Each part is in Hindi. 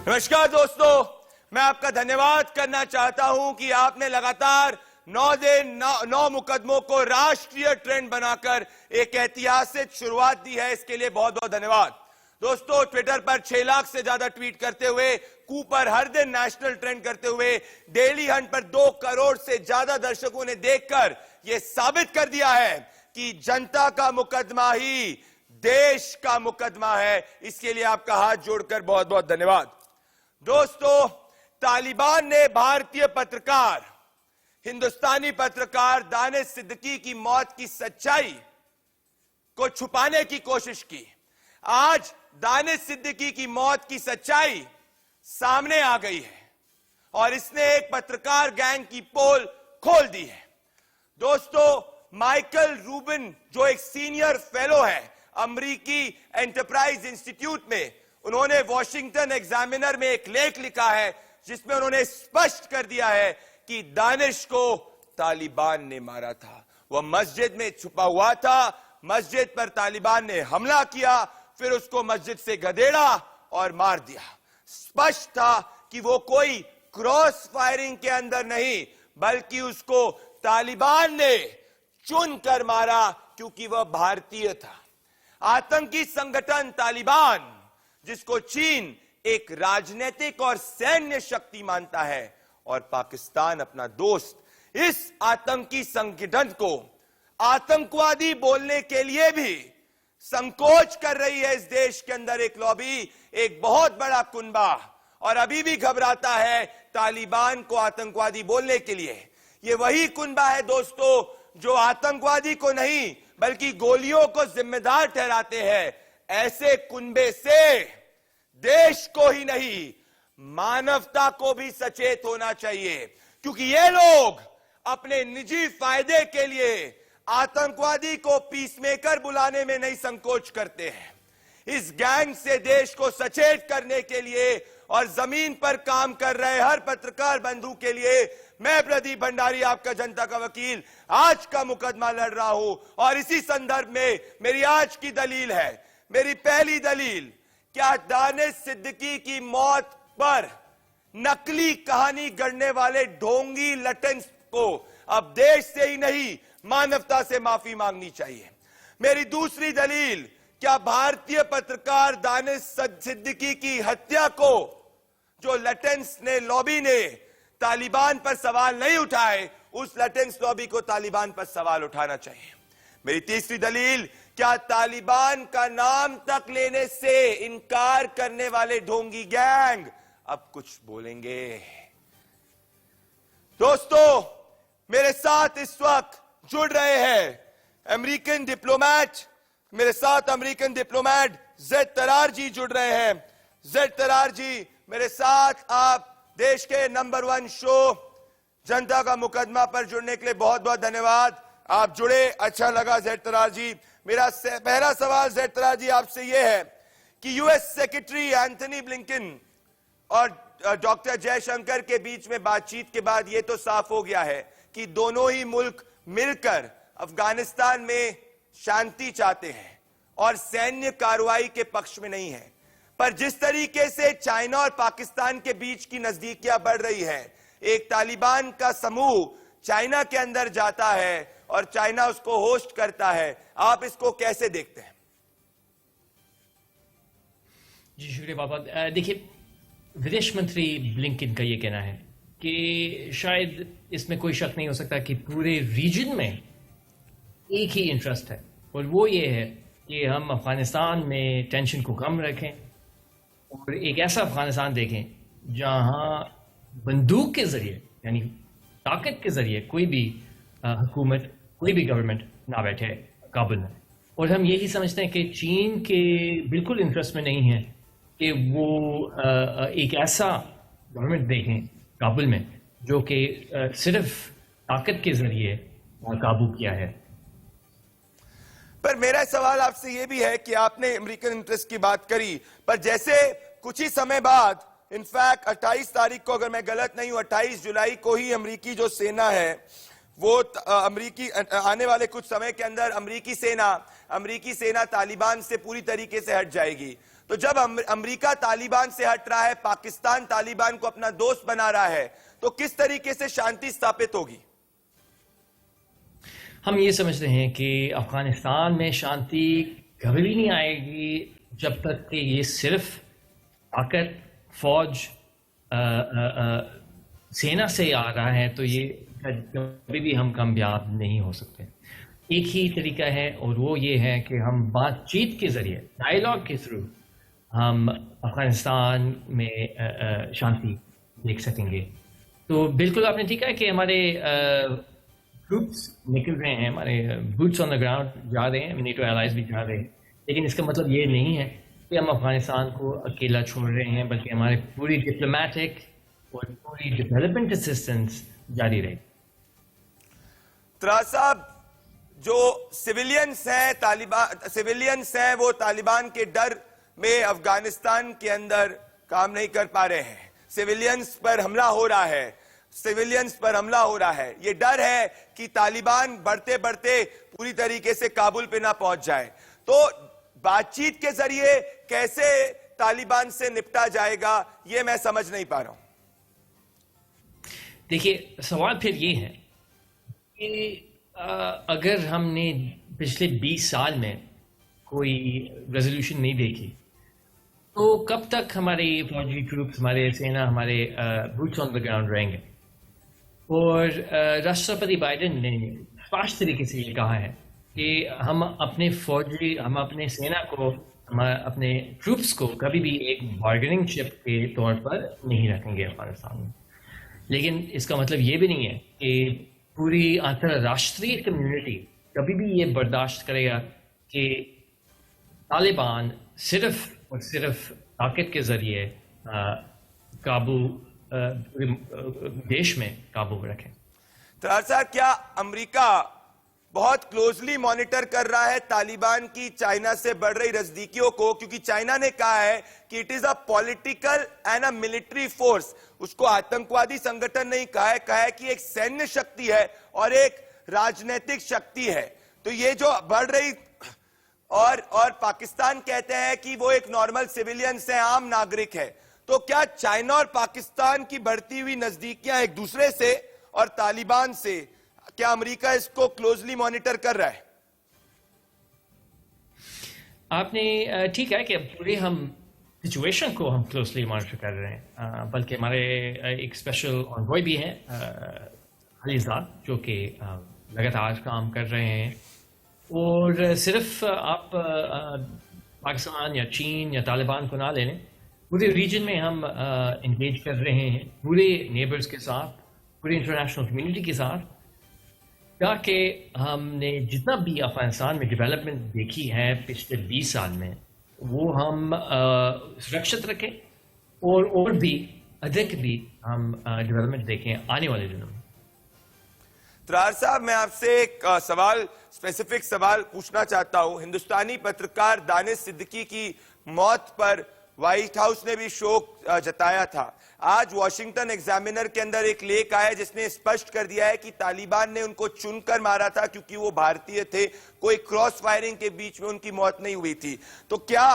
नमस्कार दोस्तों, मैं आपका धन्यवाद करना चाहता हूं कि आपने लगातार 9 दिन 9 मुकदमों को राष्ट्रीय ट्रेंड बनाकर एक ऐतिहासिक शुरुआत दी है। इसके लिए बहुत बहुत धन्यवाद। दोस्तों, ट्विटर पर 6 लाख से ज्यादा ट्वीट करते हुए, कू पर हर दिन नेशनल ट्रेंड करते हुए, डेली हंट पर 2 करोड़ से ज्यादा दर्शकों ने देखकर यह साबित कर दिया है कि जनता का मुकदमा ही देश का मुकदमा है। इसके लिए आपका हाथ जोड़कर बहुत बहुत धन्यवाद। दोस्तों, तालिबान ने भारतीय पत्रकार, हिंदुस्तानी पत्रकार दानिश सिद्दीकी की मौत की सच्चाई को छुपाने की कोशिश की। आज दानिश सिद्दीकी की मौत की सच्चाई सामने आ गई है और इसने एक पत्रकार गैंग की पोल खोल दी है। दोस्तों, माइकल रूबिन जो एक सीनियर फेलो है अमेरिकी एंटरप्राइज इंस्टीट्यूट में, उन्होंने वॉशिंगटन एग्जामिनर में एक लेख लिखा है जिसमें उन्होंने स्पष्ट कर दिया है कि दानिश को तालिबान ने मारा था। वह मस्जिद में छुपा हुआ था, मस्जिद पर तालिबान ने हमला किया, फिर उसको मस्जिद से गधेड़ा और मार दिया। स्पष्ट था कि वो कोई क्रॉस फायरिंग के अंदर नहीं, बल्कि उसको तालिबान ने चुनकर मारा क्योंकि वह भारतीय था। आतंकी संगठन तालिबान, जिसको चीन एक राजनीतिक और सैन्य शक्ति मानता है और पाकिस्तान अपना दोस्त, इस आतंकी संगठन को आतंकवादी बोलने के लिए भी संकोच कर रही है। इस देश के अंदर एक लॉबी, एक बहुत बड़ा कुनबा, और अभी भी घबराता है तालिबान को आतंकवादी बोलने के लिए। यह वही कुनबा है दोस्तों जो आतंकवादी को नहीं बल्कि गोलियों को जिम्मेदार ठहराते हैं। ऐसे कुनबे से देश को ही नहीं, मानवता को भी सचेत होना चाहिए, क्योंकि ये लोग अपने निजी फायदे के लिए आतंकवादी को पीसमेकर बुलाने में नहीं संकोच करते हैं। इस गैंग से देश को सचेत करने के लिए और जमीन पर काम कर रहे हर पत्रकार बंधु के लिए मैं प्रदीप भंडारी, आपका जनता का वकील, आज का मुकदमा लड़ रहा हूं। और इसी संदर्भ में मेरी आज की दलील है, मेरी पहली दलील, क्या दानिश सिद्दीकी की मौत पर नकली कहानी गढ़ने वाले ढोंगी लटेंस को अब देश से ही नहीं मानवता से माफी मांगनी चाहिए। मेरी दूसरी दलील, क्या भारतीय पत्रकार दानिश सिद्दीकी की हत्या को जो लटेंस ने, लॉबी ने तालिबान पर सवाल नहीं उठाए, उस लटेंस लॉबी को तालिबान पर सवाल उठाना चाहिए। मेरी तीसरी दलील, क्या तालिबान का नाम तक लेने से इनकार करने वाले ढोंगी गैंग अब कुछ बोलेंगे? दोस्तों, मेरे साथ इस वक्त जुड़ रहे हैं अमेरिकन डिप्लोमैट, मेरे साथ अमेरिकन डिप्लोमैट जेड तरार जी जुड़ रहे हैं। जेड तरार जी, मेरे साथ आप देश के नंबर 1 शो जनता का मुकदमा पर जुड़ने के लिए बहुत बहुत धन्यवाद। आप जुड़े, अच्छा लगा जेड तरार जी। मेरा पहला सवाल जेड तरार जी आपसे यह है कि यूएस सेक्रेटरी एंथनी ब्लिंकन और डॉक्टर जयशंकर के बीच में बातचीत के बाद यह तो साफ हो गया है कि दोनों ही मुल्क मिलकर अफगानिस्तान में शांति चाहते हैं और सैन्य कार्रवाई के पक्ष में नहीं है। पर जिस तरीके से चाइना और पाकिस्तान के बीच की नजदीकियां बढ़ रही है, एक तालिबान का समूह चाइना के अंदर जाता है और चाइना उसको होस्ट करता है, आप इसको कैसे देखते हैं? जी शुक्रिया बाबा। देखिए, विदेश मंत्री ब्लिंकन का ये कहना है कि शायद इसमें कोई शक नहीं हो सकता कि पूरे रीजन में एक ही इंटरेस्ट है, और वो ये है कि हम अफगानिस्तान में टेंशन को कम रखें और एक ऐसा अफगानिस्तान देखें जहां बंदूक के जरिए, यानी ताकत के जरिए, कोई भी हुकूमत, कोई भी गवर्नमेंट ना बैठे काबुल में। और हम यही समझते हैं कि चीन के बिल्कुल इंटरेस्ट में नहीं है कि वो एक ऐसा गवर्नमेंट देखें काबुल में जो कि सिर्फ ताकत के जरिए काबू किया है। पर मेरा सवाल आपसे यह भी है कि आपने अमेरिकन इंटरेस्ट की बात करी, पर जैसे कुछ ही समय बाद, इनफैक्ट 28 तारीख को, अगर मैं गलत नहीं हूं, 28 जुलाई को ही अमेरिकी जो सेना है वो अमेरिकी आने वाले कुछ समय के अंदर अमेरिकी सेना तालिबान से पूरी तरीके से हट जाएगी। तो जब अमेरिका तालिबान से हट रहा है, पाकिस्तान तालिबान को अपना दोस्त बना रहा है, तो किस तरीके से शांति स्थापित होगी? हम ये समझते हैं कि अफगानिस्तान में शांति कभी भी नहीं आएगी जब तक कि ये सिर्फ ताकत फौज सेना से आ रहा है, तो ये कभी भी हम कामयाब नहीं हो सकते। एक ही तरीका है और वो ये है कि हम बातचीत के जरिए, डायलॉग के थ्रू हम अफगानिस्तान में शांति देख सकेंगे। तो बिल्कुल आपने ठीक है कि हमारे ट्रूप्स निकल रहे हैं, हमारे बूट्स ऑन द ग्राउंड जा रहे हैं, नेटो एलाइज भी जा रहे हैं, लेकिन इसका मतलब ये नहीं है कि हम अफगानिस्तान को अकेला छोड़ रहे हैं, बल्कि हमारे पूरी डिप्लोमेटिक और पूरी डेवलपमेंट असिस्टेंस जारी रहे। त्रास साहब, जो सिविलियंस हैं वो तालिबान के डर में अफगानिस्तान के अंदर काम नहीं कर पा रहे हैं। सिविलियंस पर हमला हो रहा है, ये डर है कि तालिबान बढ़ते बढ़ते पूरी तरीके से काबुल पे ना पहुंच जाए। तो बातचीत के जरिए कैसे तालिबान से निपटा जाएगा, ये मैं समझ नहीं पा रहा हूं। देखिए, सवाल फिर ये है कि अगर हमने पिछले 20 साल में कोई रेजोल्यूशन नहीं देखी, तो कब तक हमारे फौजी ट्रूप्स, हमारे सेना, हमारे बूट्स ऑन द ग्राउंड रहेंगे? और राष्ट्रपति बाइडेन ने स्पष्ट तरीके से ये कहा है कि हम अपने सेना को, हम अपने ट्रूप्स को कभी भी एक बार्गेनिंग चिप के तौर पर नहीं रखेंगे अफगानिस्तान में। लेकिन इसका मतलब ये भी नहीं है कि पूरी अंतर्राष्ट्रीय कम्युनिटी कभी भी ये बर्दाश्त करेगा कि तालिबान सिर्फ और सिर्फ ताकत के जरिए काबू देश में काबू रखें। तो सर, क्या अमेरिका बहुत क्लोजली मॉनिटर कर रहा है तालिबान की चाइना से बढ़ रही नजदीकियों को? क्योंकि चाइना ने कहा है कि it is a political and a military force. उसको आतंकवादी संगठन नहीं कहा है कि एक सैन्य शक्ति है और एक राजनीतिक शक्ति है। तो ये जो बढ़ रही, और पाकिस्तान कहते हैं कि वो एक नॉर्मल सिविलियंस है, आम नागरिक है। तो क्या चाइना और पाकिस्तान की बढ़ती हुई नजदीकियां एक दूसरे से और तालिबान से, क्या अमेरिका इसको क्लोजली मॉनिटर कर रहा है? आपने ठीक है कि पूरे हम सिचुएशन को हम क्लोजली मॉनिटर कर रहे हैं, बल्कि हमारे एक स्पेशल ऑनवॉय भी हैं खलीलजाद, जो कि लगातार काम कर रहे हैं। और सिर्फ आप पाकिस्तान या चीन या तालिबान को ना ले लें, पूरे रीजन में हम इंगेज कर रहे हैं, पूरे नेबर्स के साथ, पूरी इंटरनेशनल कम्युनिटी के साथ, ताकि हमने जितना भी अफगानिस्तान में डेवलपमेंट देखी है पिछले 20 साल में, वो हम सुरक्षित रखें और भी अधिक भी हम डेवलपमेंट देखें आने वाले दिनों में। त्रार साहब, मैं आपसे एक स्पेसिफिक सवाल पूछना चाहता हूं। हिंदुस्तानी पत्रकार दानिश सिद्दीकी की मौत पर व्हाइट हाउस ने भी शोक जताया था। आज वॉशिंगटन एग्जामिनर के अंदर एक लेख आया जिसने स्पष्ट कर दिया है कि तालिबान ने उनको चुनकर मारा था क्योंकि वो भारतीय थे, कोई क्रॉस फायरिंग के बीच में उनकी मौत नहीं हुई थी। तो क्या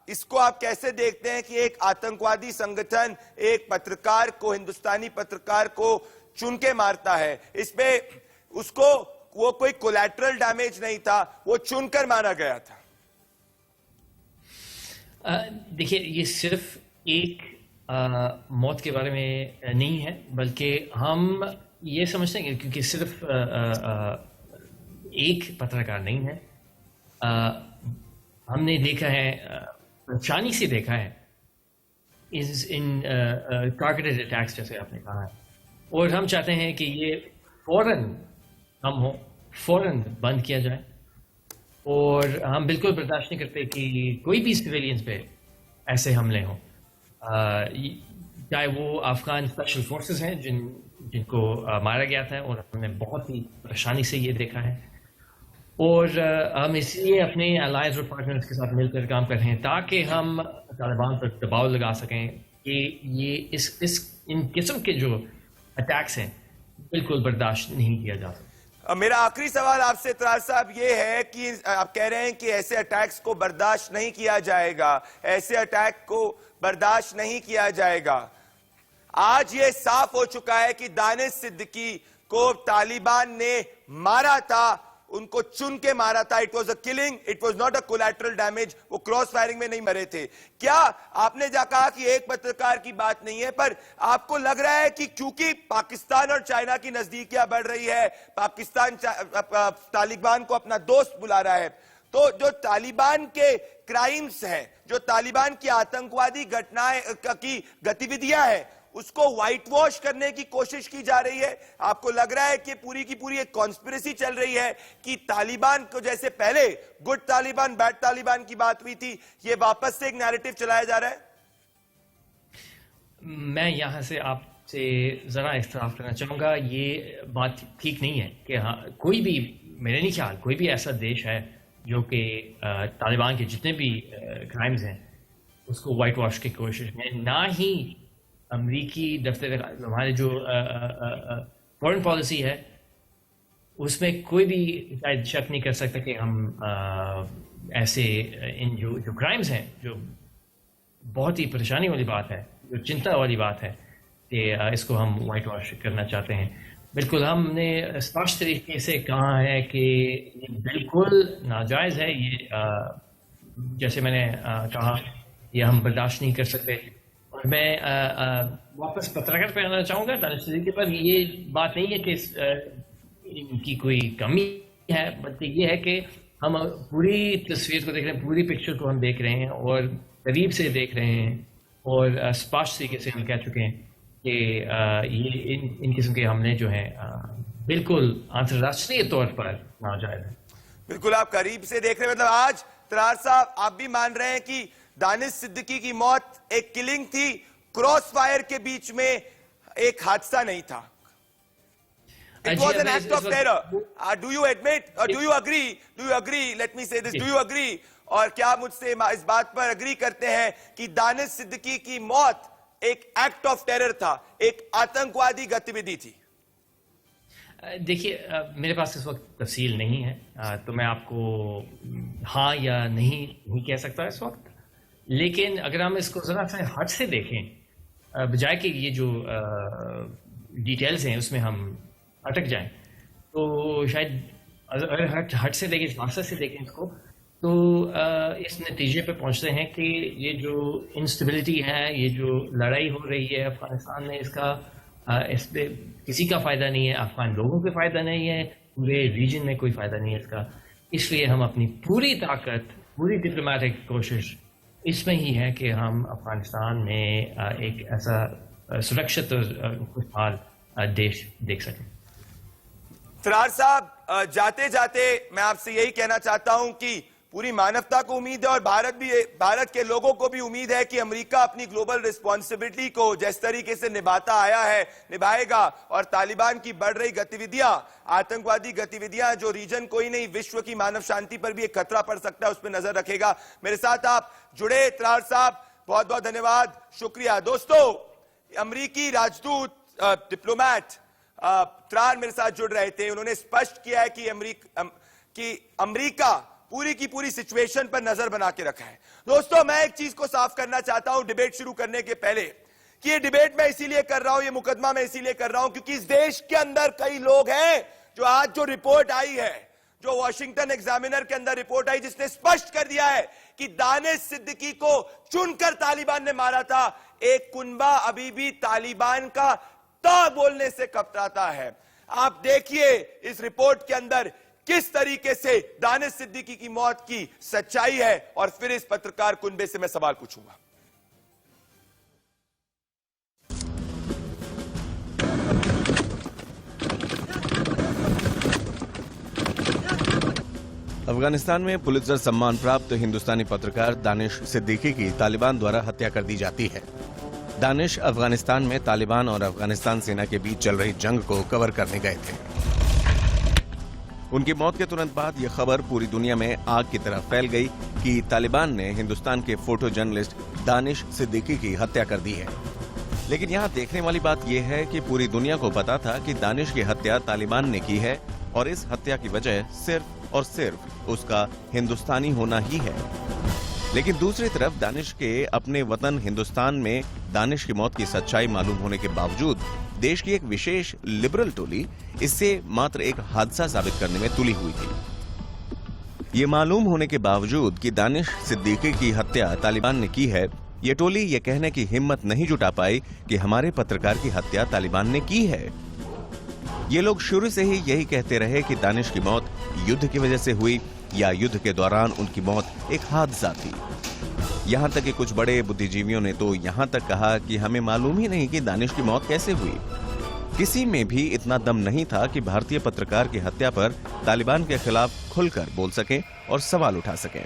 इसको आप कैसे देखते हैं कि एक आतंकवादी संगठन एक पत्रकार को, हिंदुस्तानी पत्रकार को चुन के मारता है? इसमें उसको वो कोई कोलैटरल डैमेज नहीं था, वो चुनकर मारा गया था। देखिए, ये सिर्फ एक मौत के बारे में नहीं है, बल्कि हम ये समझते हैं क्योंकि सिर्फ एक पत्रकार नहीं है। हमने देखा है, परेशानी से देखा है इन टारगेटेड अटैक्स, जैसे आपने कहा है, और हम चाहते हैं कि ये फौरन कम हो, फौरन बंद किया जाए। और हम बिल्कुल बर्दाश्त नहीं करते कि कोई भी सिविलियंस पे ऐसे हमले हों, चाहे वो अफगान स्पेशल फोर्सेस हैं जिनको मारा गया था, और हमने बहुत ही परेशानी से ये देखा है। और हम इसलिए अपने अलायंस और पार्टनर्स के साथ मिलकर काम कर रहे हैं ताकि हम तालिबान पर दबाव लगा सकें कि ये इन किस्म के जो अटैक्स हैं बिल्कुल बर्दाश्त नहीं किया जा सकता। मेरा आखिरी सवाल आपसे इतरार साहब ये है कि आप कह रहे हैं कि ऐसे अटैक्स को बर्दाश्त नहीं किया जाएगा, ऐसे अटैक को बर्दाश्त नहीं किया जाएगा। आज ये साफ हो चुका है कि दानिश सिद्दीकी को तालिबान ने मारा था, उनको चुन के मारा था। It was a killing, it was not a collateral damage. वो क्रॉस फायरिंग में नहीं मरे थे। क्या आपने जा कहा कि एक पत्रकार की बात नहीं है, पर आपको लग रहा है कि क्योंकि पाकिस्तान और चाइना की नजदीकियां बढ़ रही है, पाकिस्तान तालिबान को अपना दोस्त बुला रहा है, तो जो तालिबान के क्राइम्स हैं, जो तालिबान की आतंकवादी घटनाएं की गतिविधियां हैं, उसको व्हाइट वॉश करने की कोशिश की जा रही है? आपको लग रहा है कि पूरी की पूरी एक कॉन्स्पिरेसी चल रही है कि तालिबान को, जैसे पहले गुड तालिबान बैड तालिबान की बात हुई थी, ये वापस से एक नैरेटिव चलाया जा रहा है? मैं यहाँ से आपसे ज़रा इख्तिलाफ करना चाहूँगा। ये बात ठीक नहीं है कि हाँ, कोई भी, मेरे नहीं ख्याल कोई भी ऐसा देश है जो कि तालिबान के जितने भी क्राइम्स हैं उसको वाइट वॉश की कोशिश में, ना ही अमरीकी दफ्तर, हमारे जो फॉरेन पॉलिसी है उसमें कोई भी शायद शक नहीं कर सकता कि हम ऐसे इन जो क्राइम्स हैं, जो बहुत ही परेशानी वाली बात है, जो चिंता वाली बात है, कि इसको हम वाइट वॉश करना चाहते हैं। बिल्कुल, हमने स्पष्ट तरीके से कहा है कि ये बिल्कुल नाजायज़ है। ये जैसे मैंने कहा, ये हम बर्दाश्त नहीं कर सकते। और मैं वापस पत्रकार पे आना चाहूँगा दानिश सिद्दीकी पर। ये बात नहीं है कि इनकी कोई कमी है, बल्कि ये है कि हम पूरी तस्वीर को देख रहे हैं, पूरी पिक्चर को हम देख रहे हैं और करीब से देख रहे हैं, और स्पष्ट तरीके से हम कह चुके हैं कि ये इन किस्म के हमले जो हैं बिल्कुल अंतर्राष्ट्रीय तौर पर नाजायज़ है। बिल्कुल, आप करीब से देख रहे हैं। मतलब आज तरार साहब आप भी मान रहे हैं कि दानिश सिद्दीकी की मौत एक किलिंग थी, क्रॉस फायर के बीच में एक हादसा नहीं था? It was an act of terror. Do you admit or do you agree? Do you agree? Let me say this. Do you agree? और क्या मुझसे इस बात पर अग्री करते हैं कि दानिश सिद्दीकी की मौत एक एक्ट ऑफ टेरर था, एक आतंकवादी गतिविधि थी? देखिए, मेरे पास इस वक्त तफसील नहीं है, तो मैं आपको हाँ या नहीं कह सकता इस वक्त। लेकिन अगर हम इसको ज़रा सा हट से देखें, बजाय कि ये जो डिटेल्स हैं उसमें हम अटक जाएं, तो शायद अगर हट से देखें, मकसद से देखें इसको, तो इस नतीजे पे पहुंचते हैं कि ये जो इंस्टेबिलिटी है, ये जो लड़ाई हो रही है अफगानिस्तान में, इस पे किसी का फ़ायदा नहीं है, अफगान लोगों को फ़ायदा नहीं है, पूरे रीजन में कोई फ़ायदा नहीं है इसका। इसलिए हम अपनी पूरी ताकत, पूरी डिप्लोमेटिक कोशिश इसमें ही है कि हम अफगानिस्तान में एक ऐसा सुरक्षित और खुशहाल देश देख सकें। तरार साहब, जाते जाते मैं आपसे यही कहना चाहता हूं कि पूरी मानवता को उम्मीद है और भारत के लोगों को भी उम्मीद है कि अमेरिका अपनी ग्लोबल रिस्पॉन्सिबिलिटी को जिस तरीके से निभाता आया है, निभाएगा, और तालिबान की बढ़ रही गतिविधियां, आतंकवादी गतिविधियां, जो रीजन कोई नहीं, विश्व की मानव शांति पर भी एक खतरा पड़ सकता है, उस पर नजर रखेगा। मेरे साथ आप जुड़े तरार साहब, बहुत बहुत धन्यवाद, शुक्रिया। दोस्तों, अमरीकी राजदूत डिप्लोमैट तरार मेरे साथ जुड़ रहे थे। उन्होंने स्पष्ट किया है कि अमरीका पूरी की पूरी सिचुएशन पर नजर बना के रखा है। दोस्तों, मैं एक चीज को साफ करना चाहता हूं डिबेट शुरू करने के पहले, कि ये डिबेट मैं इसीलिए कर रहा हूं, ये मुकदमा मैं इसीलिए कर रहा हूं क्योंकि इस देश के अंदर कई लोग हैं जो आज जो रिपोर्ट आई है, जो वॉशिंगटन एग्जामिनर के अंदर रिपोर्ट आई, जिसने स्पष्ट कर दिया है कि दानिश सिद्दीकी को चुनकर तालिबान ने मारा था, एक कुनबा अभी भी तालिबान का ता बोलने से कतराता है। आप देखिए इस रिपोर्ट के अंदर किस तरीके से दानिश सिद्दीकी की मौत की सच्चाई है, और फिर इस पत्रकार कुनबे से मैं सवाल पूछूंगा। अफगानिस्तान में पुलित्जर सम्मान प्राप्त हिंदुस्तानी पत्रकार दानिश सिद्दीकी की तालिबान द्वारा हत्या कर दी जाती है। दानिश अफगानिस्तान में तालिबान और अफगानिस्तान सेना के बीच चल रही जंग को कवर करने गए थे। उनकी मौत के तुरंत बाद यह खबर पूरी दुनिया में आग की तरह फैल गई कि तालिबान ने हिंदुस्तान के फोटो जर्नलिस्ट दानिश सिद्दीकी की हत्या कर दी है। लेकिन यहाँ देखने वाली बात यह है कि पूरी दुनिया को पता था कि दानिश की हत्या तालिबान ने की है, और इस हत्या की वजह सिर्फ और सिर्फ उसका हिंदुस्तानी होना ही है। लेकिन दूसरी तरफ दानिश के अपने वतन हिंदुस्तान में दानिश की मौत की सच्चाई मालूम होने के बावजूद देश की एक विशेष लिबरल टोली इससे मात्र एक हादसा साबित करने में तुली हुई थी। ये मालूम होने के बावजूद कि दानिश सिद्दीकी की हत्या तालिबान ने की है, ये टोली ये कहने की हिम्मत नहीं जुटा पाई कि हमारे पत्रकार की हत्या तालिबान ने की है। ये लोग शुरू से ही यही कहते रहे कि दानिश की मौत युद्ध की वजह से हुई या युद्ध के दौरान उनकी मौत एक हादसा थी। यहां तक कि कुछ बड़े बुद्धिजीवियों ने तो यहां तक कहा कि हमें मालूम ही नहीं कि दानिश की मौत कैसे हुई। किसी में भी इतना दम नहीं था कि भारतीय पत्रकार की हत्या पर तालिबान के खिलाफ खुलकर बोल सकें और सवाल उठा सकें।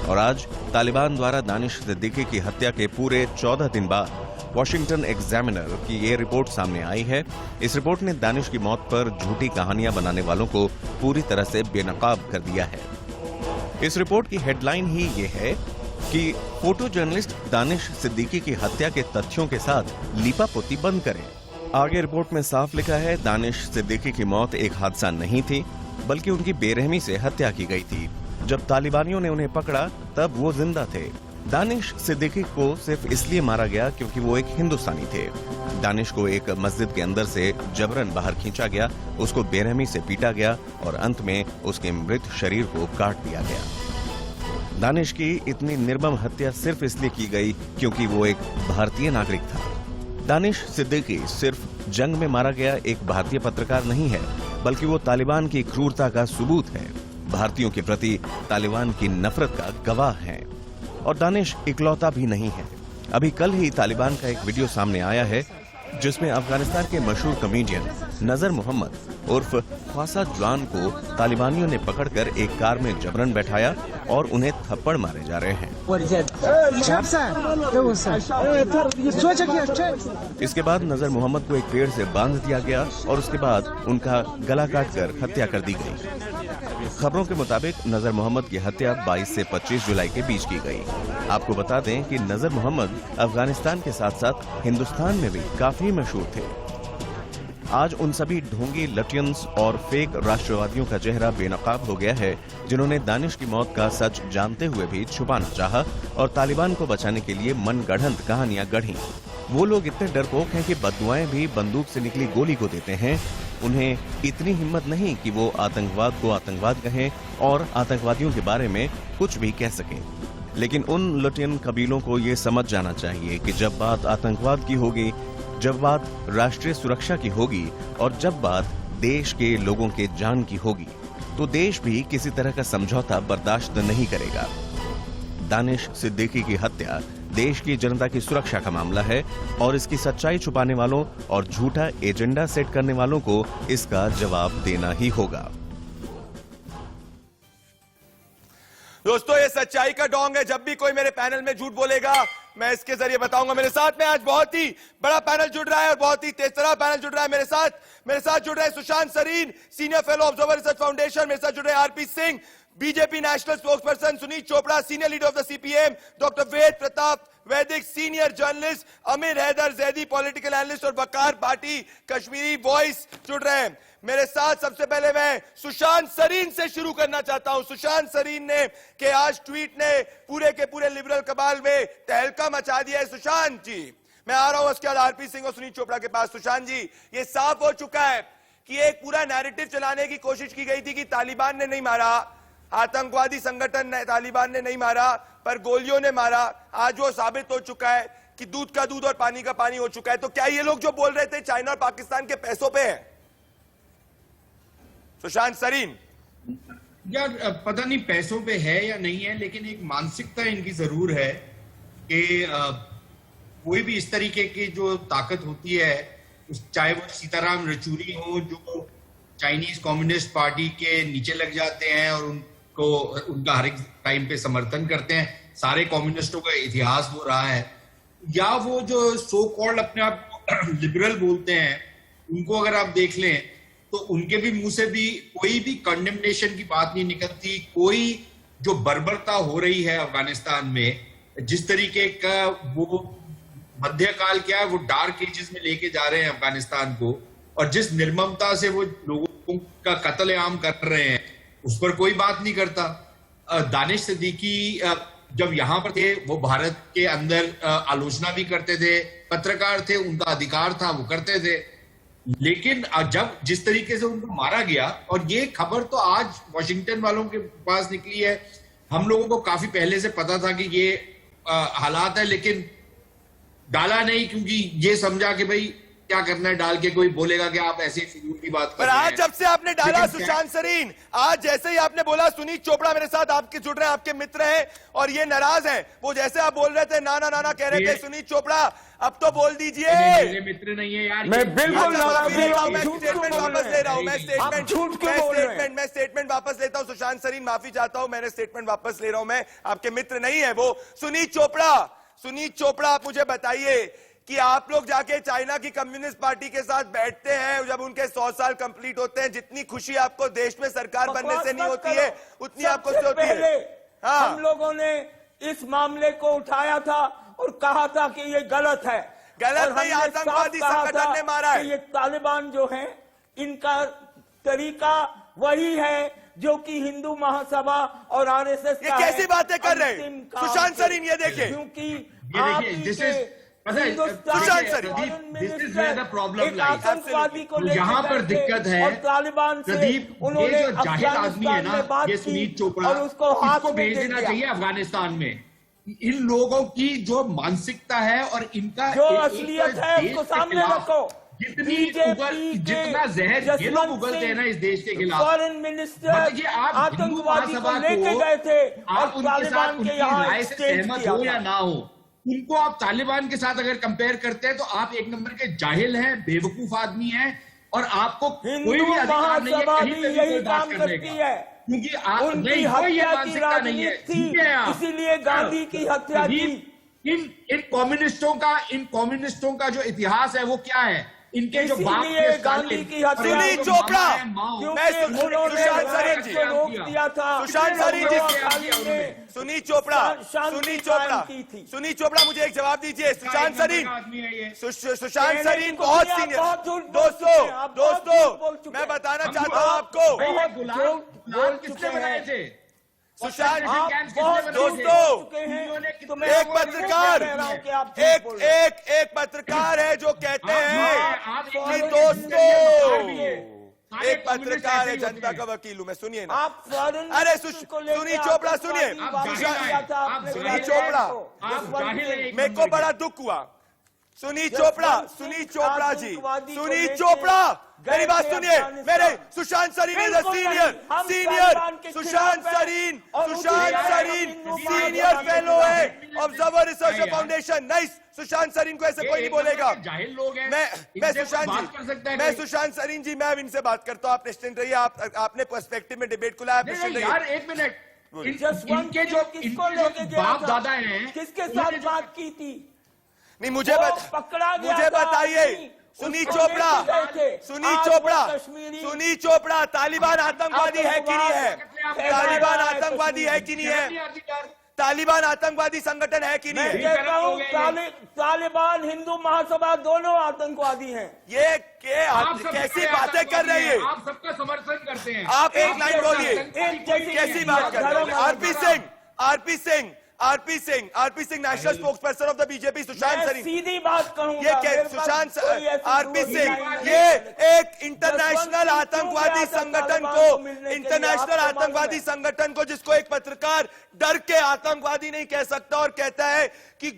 और आज तालिबान द्वारा दानिश सिद्दीकी की हत्या के पूरे 14 दिन बाद वॉशिंगटन एग्जामिनर की ये रिपोर्ट सामने आई है। इस रिपोर्ट ने दानिश की मौत पर झूठी कहानियां बनाने वालों को पूरी तरह से बेनकाब कर दिया है। इस रिपोर्ट की हेडलाइन ही ये है कि फोटो जर्नलिस्ट दानिश सिद्दीकी की हत्या के तथ्यों के साथ लीपापोती बंद करें। आगे रिपोर्ट में साफ लिखा है, दानिश सिद्दीकी की मौत एक हादसा नहीं थी, बल्कि उनकी बेरहमी से हत्या की गई थी। जब तालिबानियों ने उन्हें पकड़ा तब वो जिंदा थे। दानिश सिद्दीकी को सिर्फ इसलिए मारा गया क्योंकि वो एक हिंदुस्तानी थे। दानिश को एक मस्जिद के अंदर से जबरन बाहर खींचा गया, उसको बेरहमी से पीटा गया और अंत में उसके मृत शरीर को काट दिया गया। दानिश की इतनी निर्मम हत्या सिर्फ इसलिए की गई क्योंकि वो एक भारतीय नागरिक था। दानिश सिद्दीकी सिर्फ जंग में मारा गया एक भारतीय पत्रकार नहीं है, बल्कि वो तालिबान की क्रूरता का सबूत है, भारतीयों के प्रति तालिबान की नफरत का गवाह है। और दानिश इकलौता भी नहीं है। अभी कल ही तालिबान का एक वीडियो सामने आया है जिसमें अफगानिस्तान के मशहूर कॉमेडियन नजर मोहम्मद उर्फ ख्वासा जवान को तालिबानियों ने पकड़कर एक कार में जबरन बैठाया और उन्हें थप्पड़ मारे जा रहे हैं। इसके बाद नजर मोहम्मद को एक पेड़ से बांध दिया गया और उसके बाद उनका गला काटकर हत्या कर दी गई। खबरों के मुताबिक नजर मोहम्मद की हत्या 22 से 25 जुलाई के बीच की गई। आपको बता दें कि नजर मोहम्मद अफगानिस्तान के साथ साथ हिंदुस्तान में भी काफी मशहूर थे। आज उन सभी ढोंगी लटियंस और फेक राष्ट्रवादियों का चेहरा बेनकाब हो गया है जिन्होंने दानिश की मौत का सच जानते हुए भी छुपाना चाहा और तालिबान को बचाने के लिए मनगढ़ंत कहानियां गढ़ी। वो लोग इतने डरपोक हैं कि बददुआएं भी बंदूक से निकली गोली को देते हैं। उन्हें इतनी हिम्मत नहीं कि वो आतंकवाद को आतंकवाद कहें और आतंकवादियों के बारे में कुछ भी कह सकें। लेकिन उन लुटियन कबीलों को ये समझ जाना चाहिए कि जब बात आतंकवाद की होगी, जब बात राष्ट्रीय सुरक्षा की होगी और जब बात देश के लोगों के जान की होगी, तो देश भी किसी तरह का समझौता बर्दाश्त नहीं करेगा। दानिश सिद्दीकी की हत्या देश की जनता की सुरक्षा का मामला है और इसकी सच्चाई छुपाने वालों और झूठा एजेंडा सेट करने वालों को इसका जवाब देना ही होगा। दोस्तों, ये सच्चाई का डोंग है। जब भी कोई मेरे पैनल में झूठ बोलेगा, मैं इसके जरिए बताऊंगा। मेरे साथ में आज बहुत ही बड़ा पैनल जुड़ रहा है और बहुत ही तेजतरा पैनल जुड़ रहा है। मेरे साथ जुड़ रहे हैं Sushant Sareen, senior fellow Observer Research Foundation. मेरे साथ जुड़ रहे हैं RP Singh, BJP national spokesperson, Sunil Chopra, senior leader of the CPM, doctor Ved Pratap Vaidik, senior journalist, अमीर हैदर जैदी, पॉलिटिकल एनालिस्ट और वकार भाटी, कश्मीरी वॉइस जुड़ रहे हैं। मेरे साथ सबसे पहले मैं सुशांत सरीन से शुरू करना चाहता हूं। सुशांत सरीन ने के आज ट्वीट ने पूरे के पूरे लिबरल कबाल में तहलका मचा दिया है। सुशांत जी, मैं आ रहा हूं उसके बाद आरपी सिंह और सुनील चोपड़ा के पास। सुशांत जी, ये साफ हो चुका है कि एक पूरा नैरेटिव चलाने की कोशिश की गई थी कि तालिबान ने नहीं मारा, आतंकवादी संगठन तालिबान ने नहीं मारा, पर गोलियों ने मारा। आज वो साबित हो चुका है कि दूध का दूध और पानी का पानी हो चुका है। तो क्या ये लोग जो बोल रहे थे चाइना और पाकिस्तान के पैसों पे है? सुशांत सरीन, यार पता नहीं पैसों पे है या नहीं है, लेकिन एक मानसिकता इनकी जरूर है कि कोई भी इस तरीके की जो ताकत होती है, चाहे वो सीताराम येचुरी हो जो चाइनीज कम्युनिस्ट पार्टी के नीचे लग जाते हैं और उनको उनका हर एक टाइम पे समर्थन करते हैं, सारे कम्युनिस्टों का इतिहास हो रहा है, या वो जो सो कॉल्ड अपने आप लिबरल बोलते हैं, उनको अगर आप देख लें तो उनके भी मुंह से भी कोई भी कंडेमनेशन की बात नहीं निकलती। कोई जो बर्बरता हो रही है अफगानिस्तान में, जिस तरीके का वो मध्यकाल क्या है, वो डार्क एजेस में लेके जा रहे हैं अफगानिस्तान को, और जिस निर्ममता से वो लोगों लोगों का कत्लेआम कर रहे हैं, उस पर कोई बात नहीं करता। दानिश सिद्दीकी जब यहां पर थे वो भारत के अंदर आलोचना भी करते थे, पत्रकार थे, उनका अधिकार था, वो करते थे। लेकिन जब जिस तरीके से उनको मारा गया, और ये खबर तो आज वॉशिंगटन वालों के पास निकली है, हम लोगों को काफी पहले से पता था कि ये हालात है, लेकिन डाला नहीं, क्योंकि ये समझा कि भाई क्या करना है डाल के, कोई बोलेगा कि आप ऐसे फिजूल की बात कर पर रहे हैं। आज जब से आपने डाला लेकिन सुशांत सरीन, आज जैसे ही आपने बोला सुनीत चोपड़ा मेरे साथ आपके जुड़ रहे हैं, आपके मित्र हैं और ये नाराज हैं, वो जैसे आप बोल रहे थे ना ना ना ना कह रहे थे सुनीत चोपड़ा, अब तो बोल दीजिए। मेरे मित्र नहीं है यार, मैं बिल्कुल नाराज नहीं हूं। मैं झूठ क्यों स्टेटमेंट बोल वापस रहे ले रहा हूं, हैं? मैं आप झूठ क्यों बोल रहे हैं? मैं स्टेटमेंट वापस लेता हूं। सुशांत सरीन माफी चाहता हूं, मैंने स्टेटमेंट वापस ले रहा हूं, मैं आपके मित्र नहीं है वो। सुनीत चोपड़ा आप मुझे बताइए कि आप लोग जाके चाइना की कम्युनिस्ट पार्टी के साथ बैठते हैं जब उनके 100 साल कंप्लीट होते हैं, जितनी खुशी आपको देश में सरकार बनने से नहीं होती है उतनी आपको से होती है। हाँ। हम लोगों ने इस मामले को उठाया था और कहा था कि ये गलत है, गलत और नहीं, हमने आतंकवादी साफ कहा संगठन था ने मारा है। कि ये तालिबान जो है इनका तरीका वही है जो कि हिंदू महासभा और आरएसएस ये का कैसी है। बातें कर रहे हैं? अंतिम काम सुशांत के- सरीन, ये देखिए। क्योंकि ये देखिए, this is- पता है, Sushant Sarin, this is where the problem lies. आतंकवादी को लेकर यहाँ पर बैठे दिक्कत है, और तालिबान से प्रदीप, उन्होंने ये जो जाहिल आदमी है ना, अफगानिस्तान में बात ये की सुनीत चोपड़ा, और उसको हाथ इसको में भेज दे देना दिया। चाहिए अफगानिस्तान में। इन लोगों की जो मानसिकता है और इनका जो एक असलियत है देश उसको के सामने खिलाफ रखो। जितना जहर ये लोग उगलते हैं ना इस देश के खिलाफ, फॉरेन मिनिस्टर मतलब कि आप हिंदू आतंकवादी को महासभा लेके को गए थे और आप उनके साथ तालिबान के उनकी यहाँ राय से एक्सचेंज सहमत किया हो या था। ना हो, उनको आप तालिबान के साथ अगर कंपेयर करते हैं तो आप एक नंबर के जाहिल हैं, बेवकूफ आदमी हैं, और आपको कोई हिंदू भी अधिकार नहीं है महासभा कहीं भी पे भी यही कोई बात काम करने करती का, है। क्योंकि आप उनकी नहीं, कोई ये हत्या की मानसिकता नहीं है। राजनीति ठीक है आप, इसीलिए गांधी की हत्या की। इन कम्युनिस्टों का जो इतिहास है वो क्या है, इनके जो बाप इसीलिए थे गांधी की हत्या सुनीत चोपड़ा, क्योंकि मैं उन्होंने सुशांत सरीन जी, को रोक दिया था। सुशांत सरीन जी, उन्होंने सुनीत चोपड़ा, शांति सुनीत कायम चोपड़ा, की थी। सुनीत चोपड़ा मुझे एक जवाब दीजिए। सुशांत सरीन, आदमी है ये। सुशांत कहने सरीन की कुछ बहुत नहीं, आप सीनियर। बहुत झूठ बोल चुके हैं, आप बहुत झूठ बोल दोस्तों चुके मैं हैं। बताना चाहता हूं आपको, भाई, ये बहुत गुलाम झूठ बोल किसने चुके बनाए हैं। थे? सुशांत आप कैंप्स किसने बहुत बनाए झूठ थे? दोस्तों, बोल चुके हैं। इन्होंने तो मैं एक आपको पत्रकार, कह रहा हूं कि आप झूठ बोल रहे हैं। एक पत्रकार है जो कहते हैं आप कि एक दोस्तों, सारे एक पत्रकार है, कम्युनिस्ट ऐसे ही जनता होते का हैं। वकील हूं मैं, सुनिए ना। आप फॉरेन अरे को लेके सुनीत चोपड़ा सुनिए, आतंकवादी जाहिल बात हैं, किया था आप आपने सुनीत गालिब चोपड़ा, को। आप जाहिल हैं एक मेरे को नंबर के। बड़ा दुख हुआ। सुनीत चोपड़ा जी, आतंकवादी को सुनीत लेके चोपड़ा, मेरी बात गए थे सुनिए, अफगानिस्तान। मेरे सुशांत सरीन इज अ बिल्कुल सीनियर नहीं, हम सीनियर तालिबान के सुशांत खिलाफ हैं सरीन और सुशांत उनके सरीन हिंदू सीनियर महासभा के फेलो है खिलाफ ऑब्जर्वर रिसर्च नहीं यार। फाउंडेशन। नहीं, सुशांत सरीन को ऐसे कोई नहीं एक नंबर बोलेगा। के जाहिल लोग हैं। मैं इनसे सुशांत कोई बात कर सकता जी, है मैं कोई? सुशांत सरीन जी, मैं अब इनसे बात करता हूं। आप निश्चिंत रहिए, आपने पर्सपेक्टिव में डिबेट को लाया, आप नहीं, निश्चिंत नहीं, रहिए। यार एक मिनट, जसवंत किसको लेके गया बाप था? दादा हैं, किसके उन्होंने साथ जो- बात की थी? नहीं मुझे वो पकड़ा गया मुझे था, बताइए, नहीं, सुनीत उसको चोपड़ा, लेके गए थे। सुनीत आज चोपड़ा, वो कश्मीरी सुनीत चोपड़ा, तालिबान आतंकवादी है कि नहीं है? तालिबान आतंकवादी है कि नहीं शर्म नहीं है? आती यार। तालिबान आतंकवादी संगठन है कि नहीं मैं है? कहता हूँ तालिबान हिंदू महासभा दोनों आतंकवादी हैं। ये आप सब कैसी सबका बातें कर आतंकवादी रही है? आप सबका समर्थन करते हैं। आप एक लाइन बोलिए, एक जैसी कैसी बात कर रहे हैं? RP Singh national spokes person of the BJP Sushant मैं सरीन, सीधी बात ये कहूंगा। क्या मेरे पास सुशांत कोई ऐसी आरपी दूर सिंह, नहीं ये है। एक इंटरनेशनल आतंकवादी संगठन को, इंटरनेशनल आतंकवादी संगठन को, जिसको एक पत्रकार डर के आतंकवादी नहीं कह सकता और कहता है कि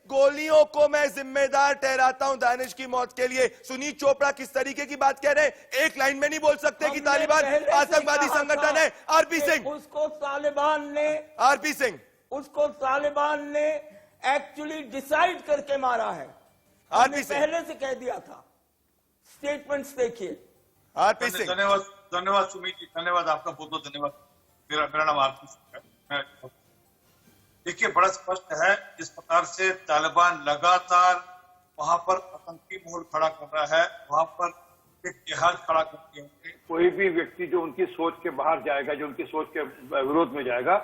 गोलियों को मैं जिम्मेदार ठहराता हूं दानिश की मौत के लिए। सुनीत चोपड़ा किस तरीके की बात कह रहे हैं? एक लाइन में नहीं बोल सकते कि तालिबान आतंकवादी संगठन है। आरपी सिंह, उसको तालिबान ने एक्चुअली डिसाइड करके मारा है। आरपी हमने सिंह, पहले से कह दिया था। स्टेटमेंट्स देखिए। आरपी सिंह, धन्यवाद सुमित जी, धन्यवाद आपका बहुत बहुत धन्यवाद। मेरा नाम आरपी सिंह है। मैं देखिए, बड़ा स्पष्ट है जिस प्रकार से तालिबान लगातार वहां पर आतंकी माहौल खड़ा कर रहा है, वहां पर एक जिहाद खड़ा करके कोई भी व्यक्ति जो उनकी सोच के बाहर जाएगा, जो उनकी सोच के विरोध में जाएगा,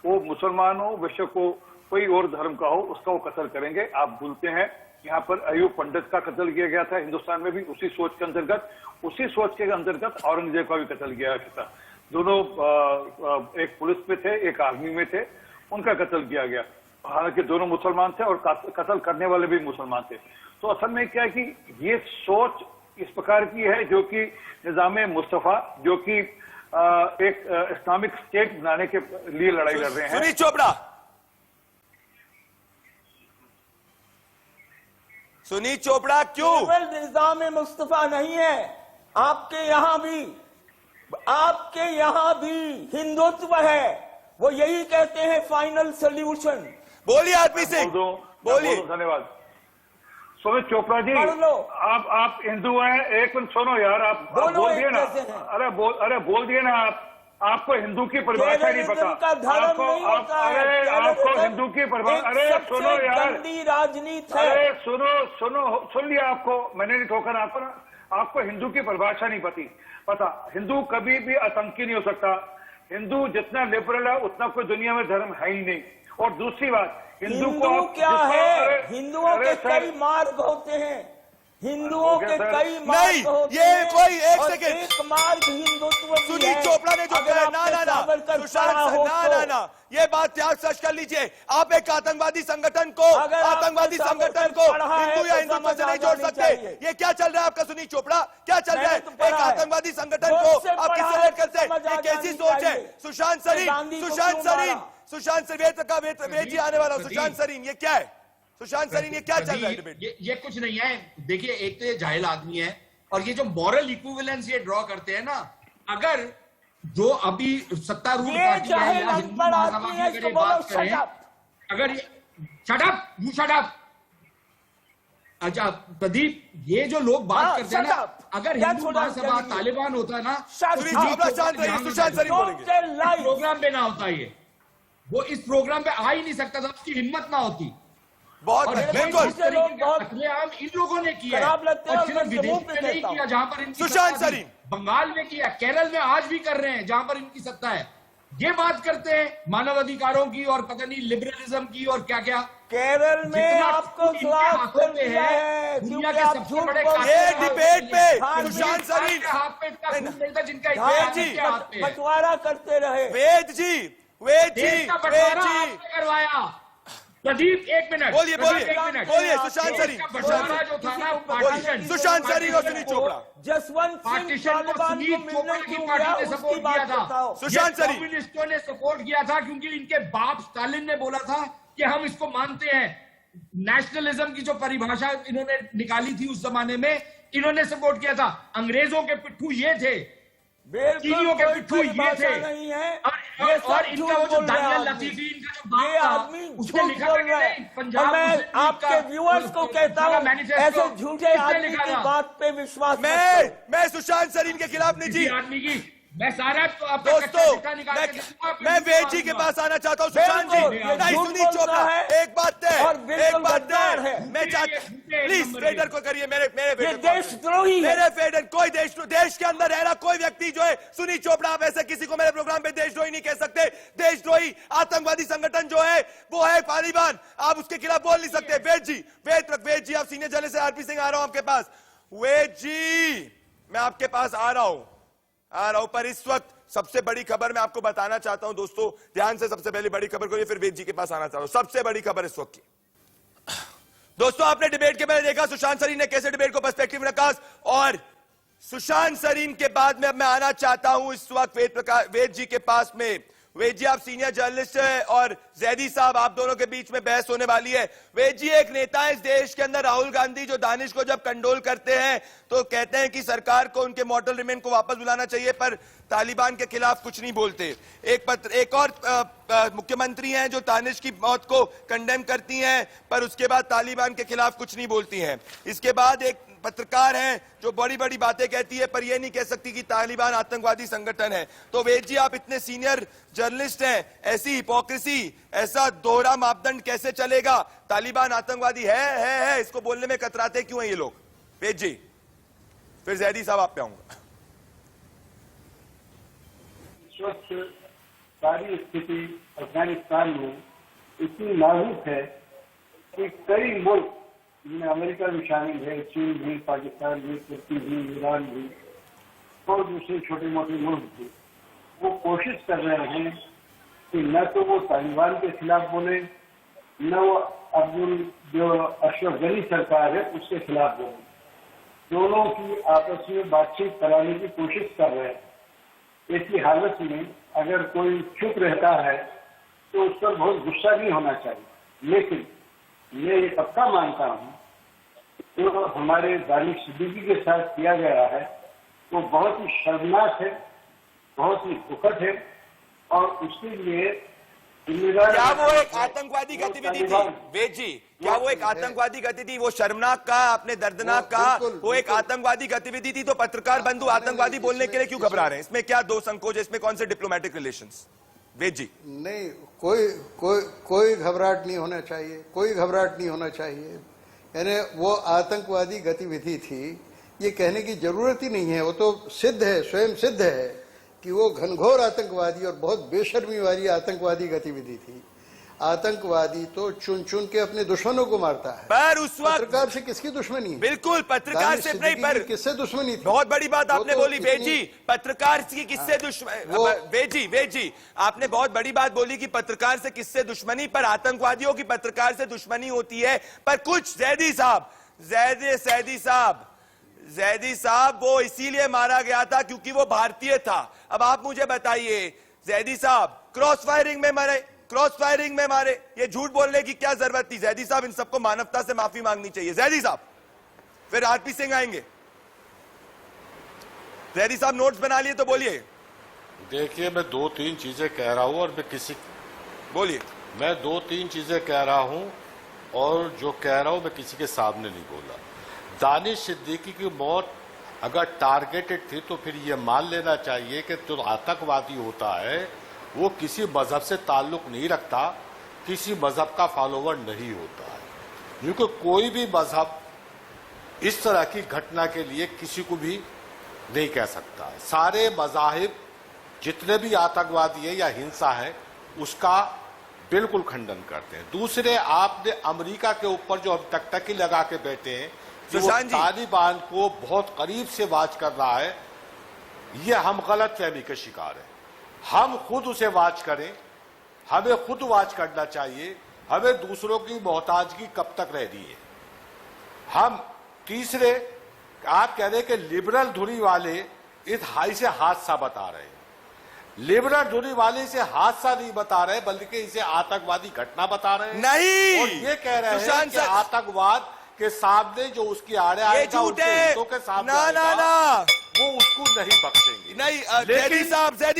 वो मुसलमान हो, विश्व को कोई और धर्म का हो, उसका वो कत्ल करेंगे। आप भूलते हैं यहाँ पर अयूब पंडित का कत्ल किया गया था, हिंदुस्तान में भी उसी सोच के अंतर्गत औरंगजेब का भी कत्ल किया गया था। दोनों एक पुलिस में थे, एक आर्मी में थे, उनका कत्ल किया गया। हालांकि दोनों मुसलमान थे और कत्ल करने वाले भी मुसलमान थे। तो असल में क्या है कि ये सोच इस प्रकार की है जो कि निजाम मुस्तफा, जो कि एक इस्लामिक स्टेट बनाने के लिए लड़ाई लड़ रहे हैं। सुनील चोपड़ा, सुनील चोपड़ा क्यों? केवल निजाम मुस्तफा नहीं है, आपके यहाँ भी हिंदुत्व है। वो यही कहते हैं फाइनल सोल्यूशन। बोलिए आदमी सिंह, बोलिए। धन्यवाद। सुमित चोपड़ा जी, पढ़ लो। आप हिंदू हैं, एक मिनट सुनो यार, आप बोल दिए ना। अरे बोल दिए ना आपको हिंदू की परिभाषा नहीं पता। आपको हिंदू की परिभाषा, अरे सुनो यार, राजनीति है। अरे सुन लिया आपको, मैंने नहीं ठोका आपको ना। आपको हिंदू की परिभाषा नहीं पता। हिंदू कभी भी आतंकी नहीं हो सकता। हिंदू जितना लिबरल है उतना कोई दुनिया में धर्म है ही नहीं। और दूसरी बात, हिंदू क्या है? हिंदुओं के कई मार्ग होते हैं, हिंदुओं के कई मार्ग होते ये हैं। कोई एक और सेकंड, एक मार्ग हिंदुत्व भी सुनील है। चोपड़ा ने जो अगर कहा, आपने ना सावरकर सुशांत पढ़ा हो तो। ना ये बात आप सच कर लीजिए। आप एक आतंकवादी संगठन को हिंदू या हिंदुत्व से नहीं जोड़ सकते। ये क्या चल रहा है आपका सुनील चोपड़ा? क्या चल रहा है? एक आतंकवादी संगठन को आप किससे रिलेट करते हैं? ये कैसी सोच है? सुशांत सरीन वेद जी आने वाला। सुशांत सरीन, ये क्या है? सुशांत सरीन, ये क्या चल रहा है डिबेट? ये कुछ नहीं है। देखिए, एक तो ये जाहिल आदमी है, और ये जो मॉरल इक्विवेलेंस ये ड्रॉ करते हैं ना, अगर जो अभी सत्तारूढ़ पार्टी है या हिंदू महासभा की अगर ये बात करें, अगर ये शट अप। अच्छा प्रदीप, ये जो लोग बात करते हैं ना, अगर हिंदू महासभा तालिबान होता है ना, सुशांत सरीन बोलेंगे, प्रोग्राम पे ना होता, ये वो इस प्रोग्राम पे आ ही नहीं सकता था, उसकी हिम्मत ना होती। बहुत कत्लेआम इन लोगों ने किया है, और सिर्फ विदेश में नहीं किया जहां पर इनकी सुशांत सत्ता थी। सरीन बंगाल में किया, केरल में आज भी कर रहे हैं जहां पर इनकी सत्ता है। ये बात करते हैं मानव अधिकारों की और पता नहीं लिबरलिज्म की और क्या क्या। केरल में आपको दुनिया के सबसे बड़े ये डिबेट पे सुशांत सरीन हाथ पे इतना खून नहीं था जिनका बंटवारा करते रहे। वेद जी करवाया। प्रदीप एक मिनट बोलिए सुशांत सरीन जो था ना, पार्टीशन सुशांत सरीन और सुनील चोपड़ा। जसवंत पार्टीशन को सुनील चोपड़ा की पार्टी ने सपोर्ट किया था, सुशांत सरीन कम्युनिस्टों ने सपोर्ट किया था, क्योंकि इनके बाप स्टालिन ने बोला था कि हम इसको मानते हैं। नेशनलिज्म की जो परिभाषा इन्होंने निकाली थी उस जमाने में, इन्होंने सपोर्ट किया था। अंग्रेजों के पिट्ठू ये थे, चीनियों के पिट्ठू ये थे, नहीं है। और इनका वो जो दानियल लतीफी, इनका जो बाप था, उसने लिखा था कि नहीं, पंजाब मैं आपके व्यूअर्स को कहता हूँ, ऐसे झूठे आदमी की बात पे विश्वास मैं सुशांत सरीन के खिलाफ नहीं जी आदमी की, मैं सारा तो आपका दोस्तों मैं वेद जी के पास आना चाहता हूँ। सुशांत जी नहीं, सुनील चोपड़ा, एक बात तय, मैं चाहता, प्लीज फेडर को करिए, मेरे देशद्रोही मेरे फेडर, कोई देश के अंदर रह रहा कोई व्यक्ति जो है, सुनील चोपड़ा, आप ऐसे किसी को मेरे प्रोग्राम पे देशद्रोही नहीं कह सकते। देशद्रोही आतंकवादी संगठन जो है वो है तालिबान, आप उसके खिलाफ बोल नहीं सकते। वेद जी आप सीनियर जर्नलिस्ट आरपी सिंह, आ रहा हूं आपके पास। वेद जी मैं आपके पास आ रहा हूं, पर इस वक्त सबसे बड़ी खबर मैं आपको बताना चाहता हूं दोस्तों, ध्यान से सबसे पहले बड़ी खबर को, फिर वेद जी के पास आना चाहता हूं। सबसे बड़ी खबर इस वक्त की दोस्तों, आपने डिबेट के पहले देखा सुशांत सरीन ने कैसे डिबेट को पर्सपेक्टिव में रखा, और सुशांत सरीन के बाद में अब मैं आना चाहता हूं इस वक्त वेद जी के पास में। वेद जी आप सीनियर जर्नलिस्ट है, और जैदी साहब आप दोनों के बीच में बहस होने वाली है। वेद जी एक नेता है इस देश के अंदर, राहुल गांधी, जो दानिश को जब कंडोल करते हैं तो कहते हैं कि सरकार को उनके मॉडल रिमेन को वापस बुलाना चाहिए, पर तालिबान के खिलाफ कुछ नहीं बोलते। एक और मुख्यमंत्री हैं जो दानिश की मौत को कंडेम करती हैं, पर उसके बाद तालिबान के खिलाफ कुछ नहीं बोलती हैं। इसके बाद एक पत्रकार हैं जो बड़ी बड़ी बातें कहती है, पर यह नहीं कह सकती कि तालिबान आतंकवादी संगठन है। तो वेद जी आप इतने सीनियर जर्नलिस्ट हैं, ऐसी हिपोक्रेसी, ऐसा दोहरा मापदंड कैसे चलेगा? तालिबान आतंकवादी है, इसको बोलने में कतराते क्यों हैं ये लोग? वेद जी, फिर जैदी साहब आप पे आऊंगा। सारी स्थिति अफगानिस्तान में इतनी नाजुक है कि कई मुल्क जिनमें अमेरिका भी शामिल है, चीन भी, पाकिस्तान भी, तुर्की भी, ईरान भी और दूसरे छोटे मोटे मुल्क भी, वो कोशिश कर रहे हैं कि न तो वो तालिबान के खिलाफ बोले, न वो जो अशरफ गनी सरकार है उसके खिलाफ बोले। दोनों की आपस में बातचीत कराने की कोशिश कर रहे हैं। ऐसी हालत में अगर कोई चुप रहता है तो उस पर बहुत गुस्सा नहीं होना चाहिए, लेकिन मैं ये पक्का मानता हूँ जो हमारे दानिश सिद्दीकी के साथ किया गया है वो बहुत ही शर्मनाक है, बहुत ही दुखद है और उसके लिए जिम्मेदार। क्या वो एक आतंकवादी गतिविधि थी वेद जी? क्या वो एक आतंकवादी गतिविधि? वो शर्मनाक कहा आपने, दर्दनाक कहा, वो एक आतंकवादी गतिविधि थी। तो पत्रकार बंधु आतंकवादी बोलने के लिए क्यों घबरा रहे हैं? इसमें क्या दो संकोच है? इसमें कौन से डिप्लोमेटिक रिलेशंस? वेद जी नहीं, कोई घबराहट नहीं होना चाहिए, कोई घबराहट नहीं होना चाहिए। यानी वो आतंकवादी गतिविधि थी ये कहने की जरूरत ही नहीं है। वो तो सिद्ध है, स्वयं सिद्ध है कि वो घनघोर आतंकवादी और बहुत बेशर्मी वाली आतंकवादी गतिविधि थी। आतंकवादी तो चुन चुन के अपने दुश्मनों को मारता है। पर उस वक्त पत्रकार से किसकी दुश्मनी है? बिल्कुल पत्रकार से नहीं, पर किससे दुश्मनी थी? बहुत बड़ी बात आपने बोली वेद जी, पत्रकार की किससे दुश्मनी? वेद जी आपने बहुत बड़ी बात बोली कि पत्रकार से किससे दुश्मनी, पर आतंकवादियों की पत्रकार से दुश्मनी होती है। पर कुछ जैदी साहब वो इसीलिए मारा गया था क्योंकि वो भारतीय था। अब आप मुझे बताइए जैदी साहब क्रॉस फायरिंग में मारे, ये झूठ बोलने की क्या जरूरत थी? जैदी साहब इन सबको मानवता से माफी मांगनी चाहिए। जैदी साहब, फिर आरपी सिंह आएंगे। जैदी साहब नोट्स बना लिए तो बोलिए। देखिए, मैं 2-3 चीजें कह रहा हूं और बोलिए। मैं 2-3 चीजें कह रहा हूं और जो कह रहा हूं मैं किसी के सामने नहीं बोला। दानिश सिद्दीकी की मौत अगर टारगेटेड थी तो फिर यह मान लेना चाहिए कि जो आतंकवादी होता है वो किसी मजहब से ताल्लुक नहीं रखता, किसी मजहब का फॉलोवर नहीं होता है। क्योंकि कोई भी मजहब इस तरह की घटना के लिए किसी को भी नहीं कह सकता है। सारे मजाहिब जितने भी आतंकवादी है या हिंसा है उसका बिल्कुल खंडन करते हैं। दूसरे, आपने अमेरिका के ऊपर जो हम टकटकी लगा के बैठे हैं, जो तालिबान को बहुत करीब से वाच कर रहा है, ये हम गलत फहमी के शिकार हैं। हम खुद उसे वाच करें, हमें खुद वाच करना चाहिए। हमें दूसरों की मोहताजगी कब तक रहनी है? हम तीसरे, आप कह रहे हैं कि लिबरल धुरी वाले इस हाई से हादसा बता रहे हैं। लिबरल धुरी वाले इसे हादसा नहीं बता रहे बल्कि इसे आतंकवादी घटना बता रहे हैं। नहीं, और ये कह रहे हैं कि आतंकवाद के सामने जो उसकी आड़े आएगा, के सामने वो उसको नहीं बख्शेंगे। नहीं, जैदी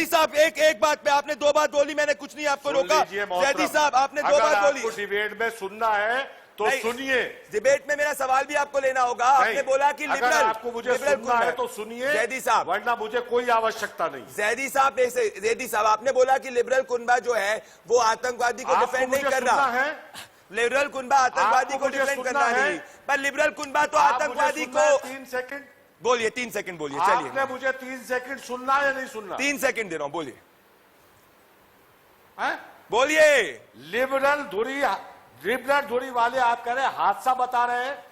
साहब एक बात पे आपने 2 बात बोली, मैंने कुछ नहीं आपको रोका। जैदी साहब आपने 2 बात बोली। डिबेट में सुनना है तो सुनिए। डिबेट में मेरा सवाल भी आपको लेना होगा। आपने बोला कि लिबरल, आपको मुझे सुनना है तो सुनिए जैदी साहब, वरना मुझे कोई आवश्यकता नहीं। जैदी साहब आपने बोला कि लिबरल कुनबा जो है वो आतंकवादी को डिफेंड नहीं कर रहा है। लिबरल कुनबा आतंकवादी को डिफेंड करना नहीं, पर लिबरल कुनबा तो आतंकवादी को। 3 सेकंड बोलिए, 3 सेकंड बोलिए। चलिए, आपने मुझे 3 सेकंड सुनना या नहीं सुनना? 3 सेकंड दे रहा हूं, बोलिए। बोलिए। लिबरल धुरी वाले आप कह रहे हैं हादसा बता रहे हैं।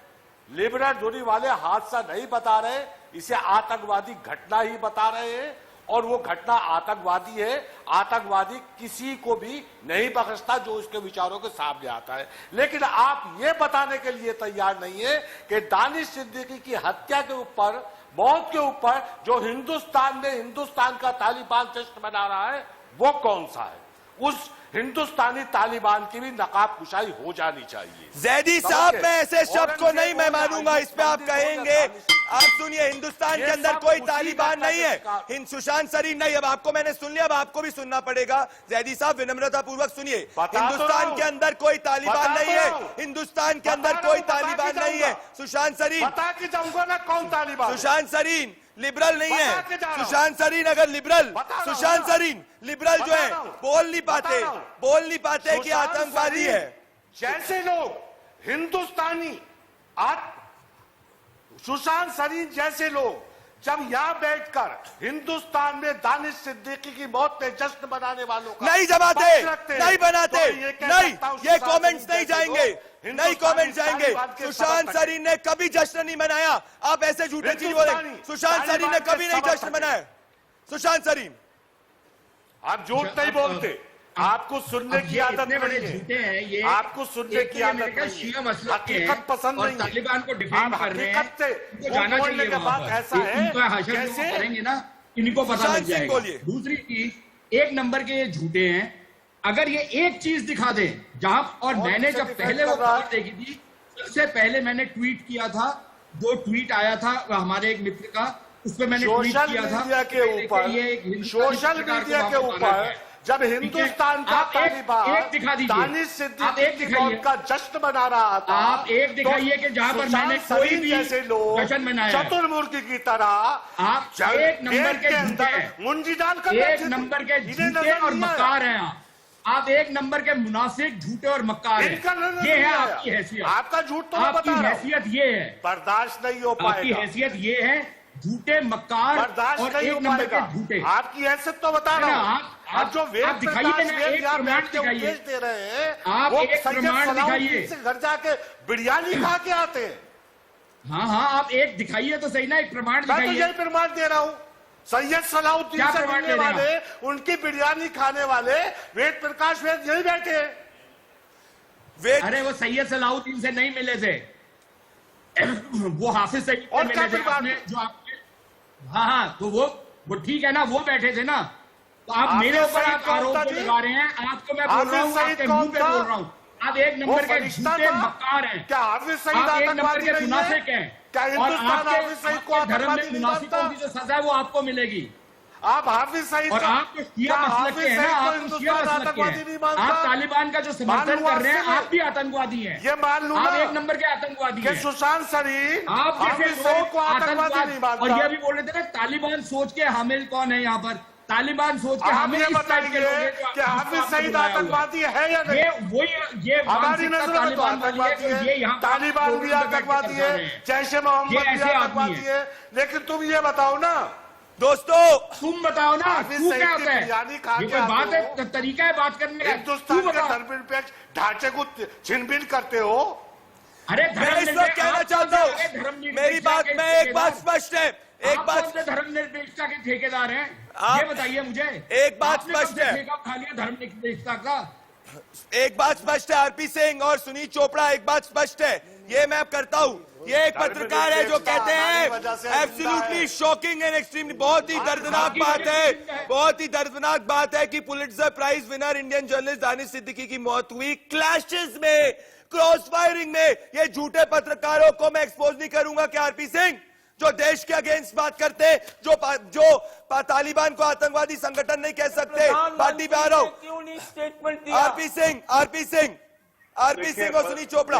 लिबरल धुरी वाले हादसा नहीं बता रहे, इसे आतंकवादी घटना ही बता रहे हैं और वो घटना आतंकवादी है। आतंकवादी किसी को भी नहीं बख्शता जो उसके विचारों के सामने आता है। लेकिन आप ये बताने के लिए तैयार नहीं है कि दानिश सिद्दीकी की हत्या के ऊपर, मौत के ऊपर जो हिंदुस्तान में हिंदुस्तान का तालिबान जश्न मना रहा है वो कौन सा है। उस हिंदुस्तानी तालिबान की भी नकाब कुशाई हो जानी चाहिए। जैदी साहब, मैं ऐसे शब्द को नहीं मैं मानूंगा, इस पे आप कहेंगे। आप सुनिए, हिंदुस्तान के अंदर कोई तालिबान नहीं है। सुशांत सरीन नहीं। अब आपको मैंने सुन लिया, अब आपको भी सुनना पड़ेगा। जैदी साहब, विनम्रता पूर्वक सुनिए। हिंदुस्तान के अंदर कोई तालिबान नहीं है। हिंदुस्तान के अंदर कोई तालिबान नहीं है। सुशांत सरीन, बता के जाऊंगा ना कौन तालिबान। सुशांत सरीन लिबरल नहीं है। सुशांत सरीन अगर लिबरल, सुशांत सरीन लिबरल जो है बोल नहीं पाते कि आतंकवादी है। जैसे लोग हिंदुस्तानी, सुशांत सरीन जैसे लोग जब यहां बैठकर हिंदुस्तान में दानिश सिद्दीकी की मौत पे जश्न मनाने वालों का नहीं जमाते, नहीं बनाते, नहीं, ये कमेंट्स नहीं जाएंगे। नहीं कमेंट जाएंगे। सुशांत सरीन ने कभी जश्न नहीं मनाया, आप ऐसे झूठे चीज बोले। सुशांत सरीन ने कभी नहीं जश्न मनाया। सुशांत सरीन, आप झूठ नहीं बोलते, आपको सुनने की आदत बड़े नहीं झूठे हैं है, ये। आपको सुनने की आदत नहीं शिया है, मसलक के हैं हकीकत पसंद और नहीं है। तालिबान को डिफेंड आप कर रहे हैं, हकीकत से इनको जाना बोलने चाहिए के वहां बाद पर। ऐसा ये है इनका हशर जो कैसे करेंगे ना, इनको पता सुशांत लग सिंह जाएगा। बोलिए। दूसरी चीज, एक नंबर के ये झूठे हैं। अगर ये एक चीज दिखा दे जहां, और मैंने जब पहले वो खबर देखी थी, सबसे पहले मैंने ट्वीट किया था, 2 ट्वीट आया था हमारे एक मित्र का, उस पर मैंने ट्वीट सोशल किया था मीडिया के ऊपर, सोशल मीडिया के ऊपर जब हिंदुस्तान का तालिबान दिखा दीजिए, दानिश आप सिद्दीकी एक की दिखाइए, मौत का जश्न मना रहा था। आप एक दिखाइए कि जहां पर मैंने कोई भी जैसे लोग जश्न मनाया है। चतुर्मुर्गी की तरह आप एक नंबर के अंदर झूठे, मुंजी डालकर एक बैठे थे। नंबर के इन्हें झूठे नजर और नहीं आया। मक्कार हैं आप एक नंबर के मुनाफिक, झूठे और मक्कार इनका हैं। नजर ये नहीं है आया। आपकी हैसियत। आपका झूठ तो मैं आपकी बता रहा हूं। हैसियत ये है, बर्दाश्त नहीं हो आपकी पाएगा, हैसियत ये है, झूठे मक्कार बर्दाश्त और नहीं एक हो नंबर पाएगा। के झूठे। आपकी हैसियत तो बता रहा हूं। आप जो वेद आप दिखाइए प्रकाश ना, वेद एक यहाँ प्रमाण बैठ के दिखाइए। उपदेश दे रहे हैं, आप वो एक सैयद प्रमाण सलाउद्दीन दिखाइए। से घर जाके बिरयानी खा के आते हैं। हाँ हाँ, आप एक दिखाइए तो सही ना, एक प्रमाण मैं तो दिखाइए। यही प्रमाण दे रहा हूं। सैयद सलाउद्दीन क्या से प्रमाण मिलने दे रहे हैं वाले, उनकी बिरयानी खाने वाले वेद प्रकाश वेद यही बैठे हैं। अरे वो सैयद सलाउद्दीन से नहीं मिले थे, वो हाफिज सईद से और मिले क्या थे। प्रमाण? आपने जो आपने, हाँ हाँ, तो वो ठीक है ना, वो बैठे थे ना। तो आप हाफिज मेरे ऊपर सईद आप कौन आरोप था जो जी? लगा रहे हैं, आपको मैं बोल रहा हूँ, हाफिज सईद आपके कौन मुंह पे था? बोल रहा हूँ। आप एक नंबर के फरिश्ता झूठे था? मक्कार हैं, क्या हाफिज सईद आप एक नंबर आतंकवादी के नहीं मुनाफिक है? हैं। क्या और हिंदुस्तान हाफिज सईद को आपके धर्म आतंकवादी में नहीं मुनाफिकों मानता? की जो सजा है वो आपको मिलेगी। आप हाफिज सईद और आप तो शिया मसलक के हैं ना, आप तो शिया मसलक के आतंकवादी नहीं हैं। मानता? आप तालिबान का जो समर्थन लूँ कर रहे हैं, आपसे आप भी आतंकवादी हैं। ये मान लूँ आप ना एक नंबर के आतंकवादी कि हैं। सुशांत सरीन आप हाफिज जैसे सईद लोग को आतंकवादी नहीं मानता। और ये भी बोल रहे थे ना, तालिबान सोच के हामिल कौन है यहाँ पर? तालिबान सोच के आप हामिल ये इस टाइप के लोग बताइए हैं जो कि आपको हाफिज आपने सईद बुलाया हुआ है। आतंकवादी है या नहीं? ये हमारी मानसिकता नजर में तो तालिबान वाली है आतंकवादी जो ये यहाँ है, पर तालिबान लोगों भी पे बैठ के आतंकवादी दर्शा है, रहे हैं। जैश ए मोहम्मद ये भी ऐसे आदमी आतंकवादी है। है। लेकिन तुम ये बताओ ना, दोस्तों तुम बताओ ना, हाफिज तू सईद क्या की होता है? बिरयानी खा ये के कोई आते बात हो। है, तरीका है बात करने का? हिंदुस्तान तू के बताओ। धर्मनिरपेक्ष ढांचे को छिनभिन करते हो। अरे मैं इस वक्त कहना चाहता हूँ, मेरी बात में एक बात स्पष्ट है, एक बात धर्मनिरपेक्षता के ठेकेदार हैं, आप- ये बताइए मुझे। एक बात आपने कब स्पष्ट से है। ठेका खा लिया धर्मनिरपेक्षता का? एक बात स्पष्ट है, आरपी सिंह और सुनील चोपड़ा, एक बात स्पष्ट है, ये मैं करता हूं। ये एक पत्रकार है जो कहते हैं एब्सोल्युटली शॉकिंग एंड एक्सट्रीमली, बहुत ही दर्दनाक बात है, बहुत ही दर्दनाक बात है कि Pulitzer prize winner Indian journalist Danish Siddiqui की मौत हुई क्लैशेस में, क्रॉस फायरिंग में। ये झूठे पत्रकारों को मैं एक्सपोज नहीं करूंगा क्या आरपी सिंह, जो देश के अगेंस्ट बात करते, जो तालिबान को आतंकवादी संगठन नहीं कह सकते। पार्टी पे आ रहा हूं, क्यों नहीं स्टेटमेंट दिया? आरपी सिंह और सुनील चोपड़ा।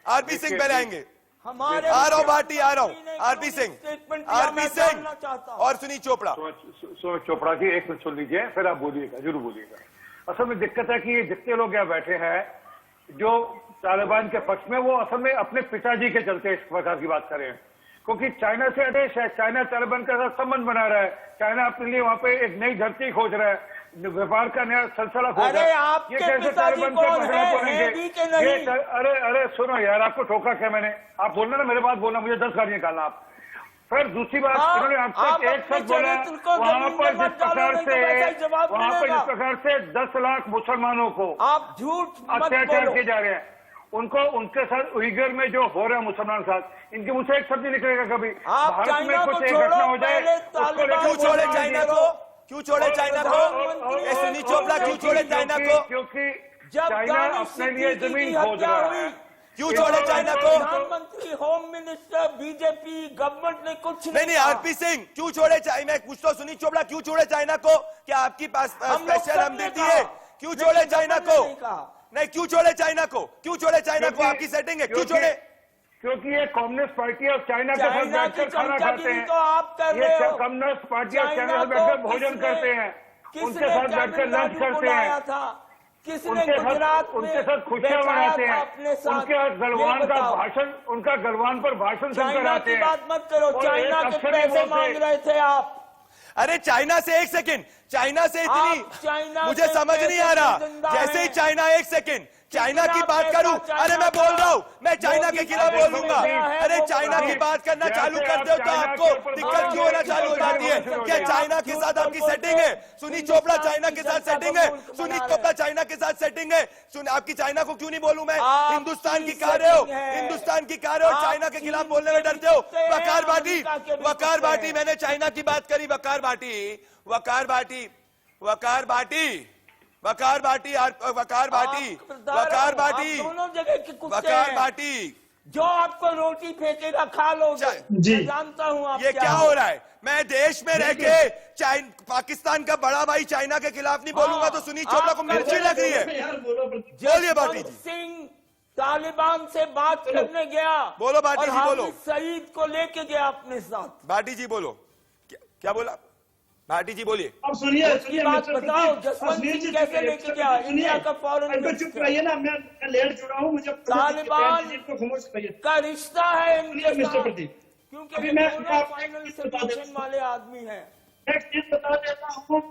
आरपी सिंह पहले आएंगे, हमारे आ रहा हूं भाटी, आ रहा हूं। RP statement Singh, RP Singh और सुनील चोपड़ा। सुमित चोपड़ा जी एक मिनट सुन लीजिए, फिर आप बोलिएगा, जरूर बोलिएगा। असल में दिक्कत है कि ये जितने लोग यहाँ बैठे हैं जो तालिबान के पक्ष में, वो असल में अपने पिताजी के चलते इस प्रकार की बात कर रहे हैं, क्योंकि चाइना से अटैच है, चाइना तालिबान के साथ संबंध बना रहा है, चाइना अपने लिए वहां पे एक नई धरती खोज रहा है, व्यापार का नया सिलसिला खोज रहा अरे है। आपके ये कैसे पिताजी तालिबान के कौन पकड़ा है? पड़ेंगे? है भी कि नहीं? ये अरे सुनो यार, आपको टोका क्या मैंने? आप बोलना ना, मेरे बात बोलना, मुझे 10 गाली निकालना आप। फिर दूसरी बात, इन्होंने आप आपसे एक अपने शब्द बोला, चरित्र को वहां जमीन पर में मत डालो, नहीं तो वैसा ही जवाब वहां पर मिलेगा। जिस प्रकार से 10 लाख मुसलमानों को आप झूठ मत अत्याचार बोलो। किए जा रहे हैं, उनको उनके साथ उइगर में जो हो रहा है मुसलमान के साथ, इनके मुंह से एक शब्द नहीं निकलेगा कभी। आप भारत में चाइना कुछ को एक छोड़ो, घटना हो जाए, पहले उसको तालिबान लेकर क्यों छोड़े को चाइना छोड़ो। को? क्यों छोड़े चाइना को? ये सुनील चोपड़ा क्यों छोड़े चाइना को? क्योंकि जब चाइना दानिश अपने लिए सिद्दीकी जमीन की खोज हत्या रहा हुई, है। क्यों छोड़े चाइना को? प्रधानमंत्री, होम मिनिस्टर, बीजेपी गवर्नमेंट ने कुछ नहीं कहा। आरपी सिंह क्यों छोड़े चाइना? मैं पूछता हूं सुनील चोपड़ा, क्यों छोड़े चाइना को? क्या आपकी पास हम लोग स्पेशल सबने हमदर्दी कहा। है? क्यों छोड़े चाइना को? नहीं कहा। नहीं, क्यों छोड़े चाइना को? क्यों छोड़े चाइना को? आपकी सेटिंग है, क्यों छोड़े? क्योंकि ये कम्युनिस्ट पार्टी और चाइना के साथ चाइना की बैठकर खाना खाते चमचागिरी हैं। तो आप कर ये रहे हो। कम्युनिस्ट पार्टी और चाइना चाइना से को बैठकर भोजन किसने- करते हैं, उनके किसने साथ बैठकर लंच तमिलनाडु करते बुलाया हैं, था? किसने उनके गुजरात साथ में उनके साथ खुशियां बैठाया मनाते था हैं, अपने साथ? उनके गलवान ये का बताओ। भाषण, उनका गलवान पर भाषण सुनकर चाइना आते की हैं। बात मत करो, और चाइना एक के अक्षर नहीं पैसे बोलते। मांग रहे थे आप। अरे चाइना से, एक सेकंड, चाइना से आप इतनी चाइना मुझे से समझ नहीं आ रहा। जिंदा जैसे ही हैं। चाइना, एक सेकंड, चाइना की बात करूं? अरे मैं बोल रहा हूं, मैं चाइना के खिलाफ बोलूंगा। अरे चाइना की बात करना चालू करते हो तो आपको दिक्कत क्यों होना चालू हो जाती है? क्या चाइना के साथ आपकी सेटिंग है? सुनील चोपड़ा चाइना के साथ सेटिंग है? सुनील चोपड़ा चाइना के साथ सेटिंग है? आपकी चाइना को क्यों नहीं बोलूं मैं? हिंदुस्तान की कह रहे हो, हिंदुस्तान की कह रहे हो, चाइना के खिलाफ बोलने में डरते हो। वकार भाटी, वकार भाटी, मैंने चाइना की बात करी। वकार भाटी, वकार भाटी, वकार भाटी, वकार भाटी, वकार भाटी, वकार भाटी, दोनों जगह के कुत्ते वकार हैं। भाटी, जो आपको रोटी फेंकेगा खा लो। मैं जानता हूँ आप ये क्या हो रहा है? मैं देश में रह के पाकिस्तान का बड़ा भाई चाइना के खिलाफ नहीं बोलूंगा तो सुनील चोपड़ा को मिर्ची लग रही है। बोलिए भाटी जी। सिंह तालिबान से बात करने गया। बोलो भाटी और जी, बोलो। हाफिज सईद को लेके गया अपने साथ। भाटी जी बोलो, क्या बोला? भाटी जी बोलिए। अब सुनिए, उसकी बात बताओ, जसवंत सिंह कैसे लेके गया इंडिया का फॉरेन चुप रहिए ना, मैं लेट जुड़ा हूँ, मुझे तालिबान का रिश्ता है इनके मिस्टर साथ, प्रदीप, क्योंकि अभी ये मैं दोनों फाइनल सिचुएशन वाले आदमी हैं। एक चीज बता देता हूँ,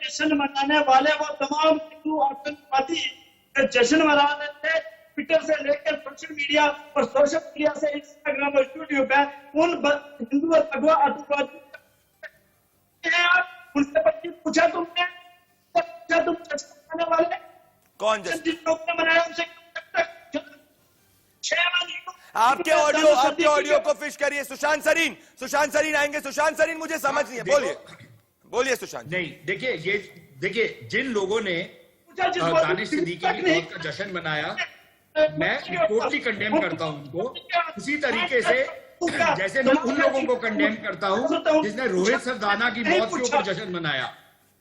जश्न मनाने वाले वो तमाम हिंदू आतंकवादी जश्न मना रहे थे, ट्विटर से लेकर सोशल मीडिया और सोशल मीडिया से इंस्टाग्राम और यूट्यूब है, उन हिंदू और भगवा आतंकवादी उनसे पूछा तुमने, पूछा तुम जश्न मनाने वाले कौन जश्न? जिन लोगों ने मनाया उनसे 6 महीनों आपके ऑडियो को फिश करिए। सुशांत सरीन आएंगे। सुशांत सरीन मुझे समझ नहीं है, बोलिए, बोलिए सुशांत। नहीं, देखिए जिन लोगों ने दानिश सिद्दीकी की मौत का जश्न मनाया, मैं टोटली कंडेम करता हूं उनको। उसी तरीके से जैसे मैं उन लोगों को कंडेम करता हूं जिसने रोहित सरदाना की मौत के ऊपर जश्न मनाया।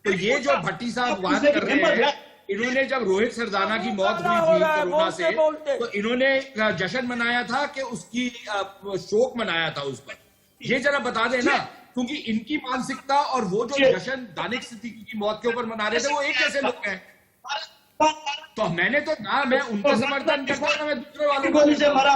तो ये जो भट्टी साहब बात कर रहे हैं, इन्होंने जब रोहित सरदाना की मौत हुई थी कोरोना से, तो इन्होंने जश्न मनाया था कि उसकी शोक मनाया था उस पर। ये जरा बता देना, क्योंकि इनकी मानसिकता और वो जो जश्न दानिश सिद्दीकी की मौत के ऊपर मना रहे थे वो एक जैसे लोग हैं। तो मैंने तो ना मैं उनका समर्थन करता ना मैं दूसरे वालों गोली से मारा।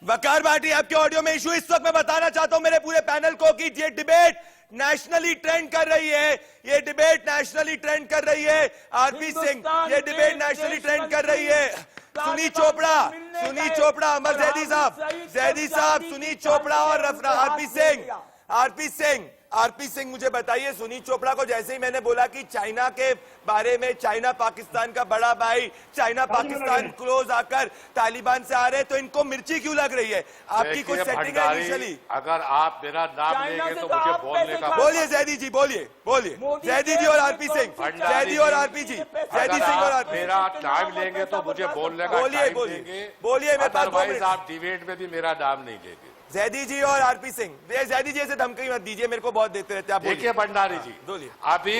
वकार भाटी, आपके ऑडियो में इशू इस वक्त मैं बताना चाहता हूं मेरे पूरे पैनल को कि ये डिबेट नेशनली ट्रेंड कर रही है। ये डिबेट नेशनली ट्रेंड कर रही है। आरपी सिंह, ये डिबेट नेशनली ट्रेंड कर रही है। सुनील चोपड़ा, अमर जैदी साहब, सुनील चोपड़ा और आरपी सिंह मुझे बताइए, सुनील चोपड़ा को जैसे ही मैंने बोला कि चाइना के बारे में, चाइना पाकिस्तान का बड़ा भाई, चाइना पाकिस्तान क्लोज आकर तालिबान से आ रहे, तो इनको मिर्ची क्यों लग रही है? आपकी कुछ सेटिंग है इनिशियली? अगर आप मेरा नाम लेंगे तो मुझे बोलने का। बोलिए जैदी जी, बोलिए जैदी जी और आरपी सिंह, जैदी और आरपी जी, जैदी सिंह और आरपी। मेरा टाइम लेंगे तो मुझे बोलने का टाइम देंगे। बोलिए, मेरे पास 2 मिनट। आप डिबेट में भी मेरा नाम नहीं लेंगे। जैदी जी और आरपी सिंह, जैदी जी ऐसे धमकी मत दीजिए, मेरे को बहुत देते रहते हैं। आप देखिए भंडारी जी, अभी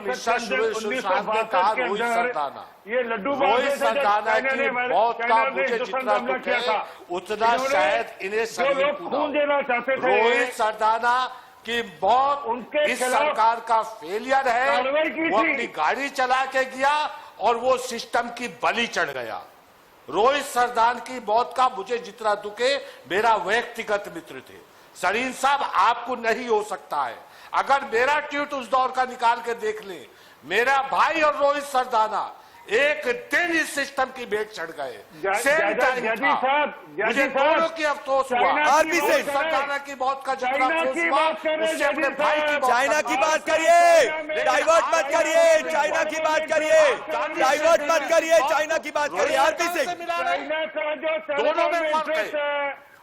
मिश्रा सुशांत ने कहा रोहित सरदाना, ये लड्डू रोहित सरदाना की मौत का मुझे जितना दुख है उतना शायद इन्हें खून देना चाहते थे। रोहित सरदाना की मौत इस सरकार का फेलियर है। वो अपनी गाड़ी चला के गया और वो सिस्टम की बलि चढ़ गया। रोहित सरदान की मौत का मुझे जितना दुख है, मेरा व्यक्तिगत मित्र थे। सरीन साहब, आपको नहीं हो सकता है। अगर मेरा ट्वीट उस दौर का निकाल के देख लें, मेरा भाई और रोहित सरदाना एक दिन इस सिस्टम की भेंट चढ़ गए। सेम टाइम मुझे दोनों की अफसोस हुआ। आरपी सिंह, सरदाना की मौत का जितना अफसोस हुआ, उससे अपने भाई की चाइना की बात करिए, डाइवर्ट मत करिए। चाइना की बात करिए, डाइवर्ट मत करिए। चाइना की बात करिए। आरपी सिंह, दोनों में फर्क है,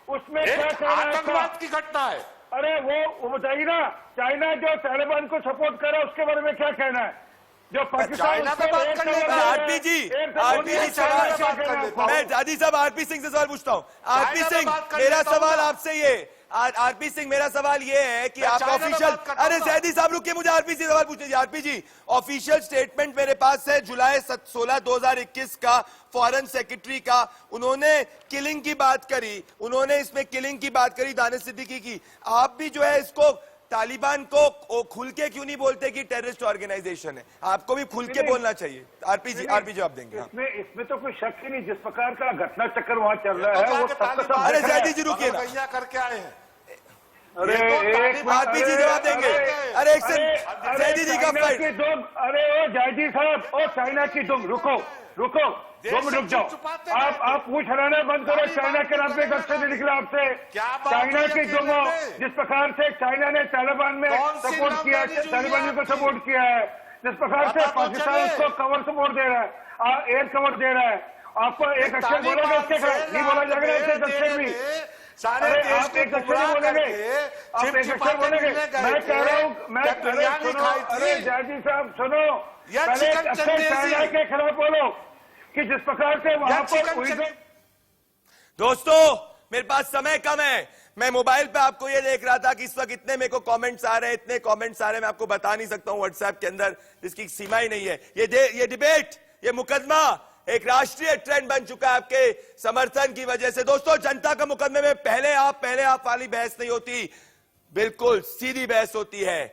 उसमें एक आतंकवाद की घटना है। अरे वो बताइए ना, चाइना जो तालिबान को सपोर्ट करे उसके बारे में क्या कहना है? जो चाइना पे बात कर लेंगे। आरपी जी सवाल, मैं दादी साहब आरपी सिंह से सवाल पूछता हूँ। आरपी सिंह, मेरा सवाल आपसे ये, आरपी सिंह मेरा सवाल ये है कि आप ऑफिशियल, अरे जैदी साहब रुकिए, मुझे आरपी से सवाल पूछिए। आरपी जी, ऑफिशियल स्टेटमेंट मेरे पास है जुलाई 16, 2021 का फॉरेन सेक्रेटरी का। उन्होंने किलिंग की बात करी, उन्होंने इसमें किलिंग की बात करी दानिश सिद्दीकी की। आप भी जो है इसको तालिबान को खुल के क्यों नहीं बोलते कि टेररिस्ट ऑर्गेनाइजेशन है? आपको भी खुल के बोलना चाहिए। आरपी जी जवाब देंगे। इसमें तो कोई शक ही नहीं, जिस प्रकार का घटना चक्र वहाँ चल रहा है वो। अरे जैदी जी रुकिए ना, करके आए हैं अरे एक आरपी जी जवाब देंगे। अरे एक सेकंड, जैदी जी का चाइना फाइट। की दुम, अरे ओ जैदी साहब, ओ चाइना की दुम, रुको रुको, 2 मिनट रुक जाओ। आप पूछ हराना बंद करो। चाइना के नाम पे एक अक्षर नहीं निकला आपसे। चाइना की दुम, जिस प्रकार से चाइना ने तालिबान में सपोर्ट किया, तालिबानियों को सपोर्ट किया है, जिस प्रकार से पाकिस्तान उसको कवर सपोर्ट दे रहा है, एयर कवर दे रहा है, आपको एक अक्षर बोलोगे उसके खिलाफ नहीं बोला जाएगा। एक अक्षर भी, अरे आप एक अक्षर नहीं बोलेंगे, आप एक अक्षर बोलेंगे। मैं कह रहा हूँ, अरे जैदी साहब सुनो, पहले एक अक्षर चाइना के खिलाफ बोलो कि जिस प्रकार से वहां पर। दोस्तों मेरे पास समय कम है, मैं मोबाइल पे आपको ये देख रहा था कि इस वक्त इतने मेरे को कमेंट्स आ रहे हैं, इतने कमेंट्स आ रहे हैं, मैं आपको बता नहीं सकता हूं व्हाट्सएप के अंदर, जिसकी सीमा ही नहीं है। ये डिबेट, ये मुकदमा एक राष्ट्रीय ट्रेंड बन चुका है आपके समर्थन की वजह से। दोस्तों जनता का मुकदमे में पहले आप वाली बहस नहीं होती, बिल्कुल सीधी बहस होती है,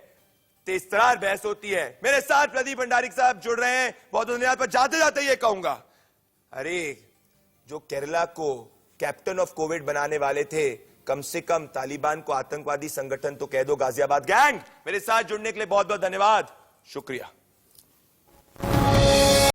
तेजतरार बहस होती है। मेरे साथ प्रदीप भंडारी साहब जुड़ रहे हैं, बहुत धन्यवाद। पर जाते जाते ये कहूंगा, अरे जो केरला को कैप्टन ऑफ कोविड बनाने वाले थे, कम से कम तालिबान को आतंकवादी संगठन तो कह दो, गाजियाबाद गैंग। मेरे साथ जुड़ने के लिए बहुत बहुत धन्यवाद, शुक्रिया।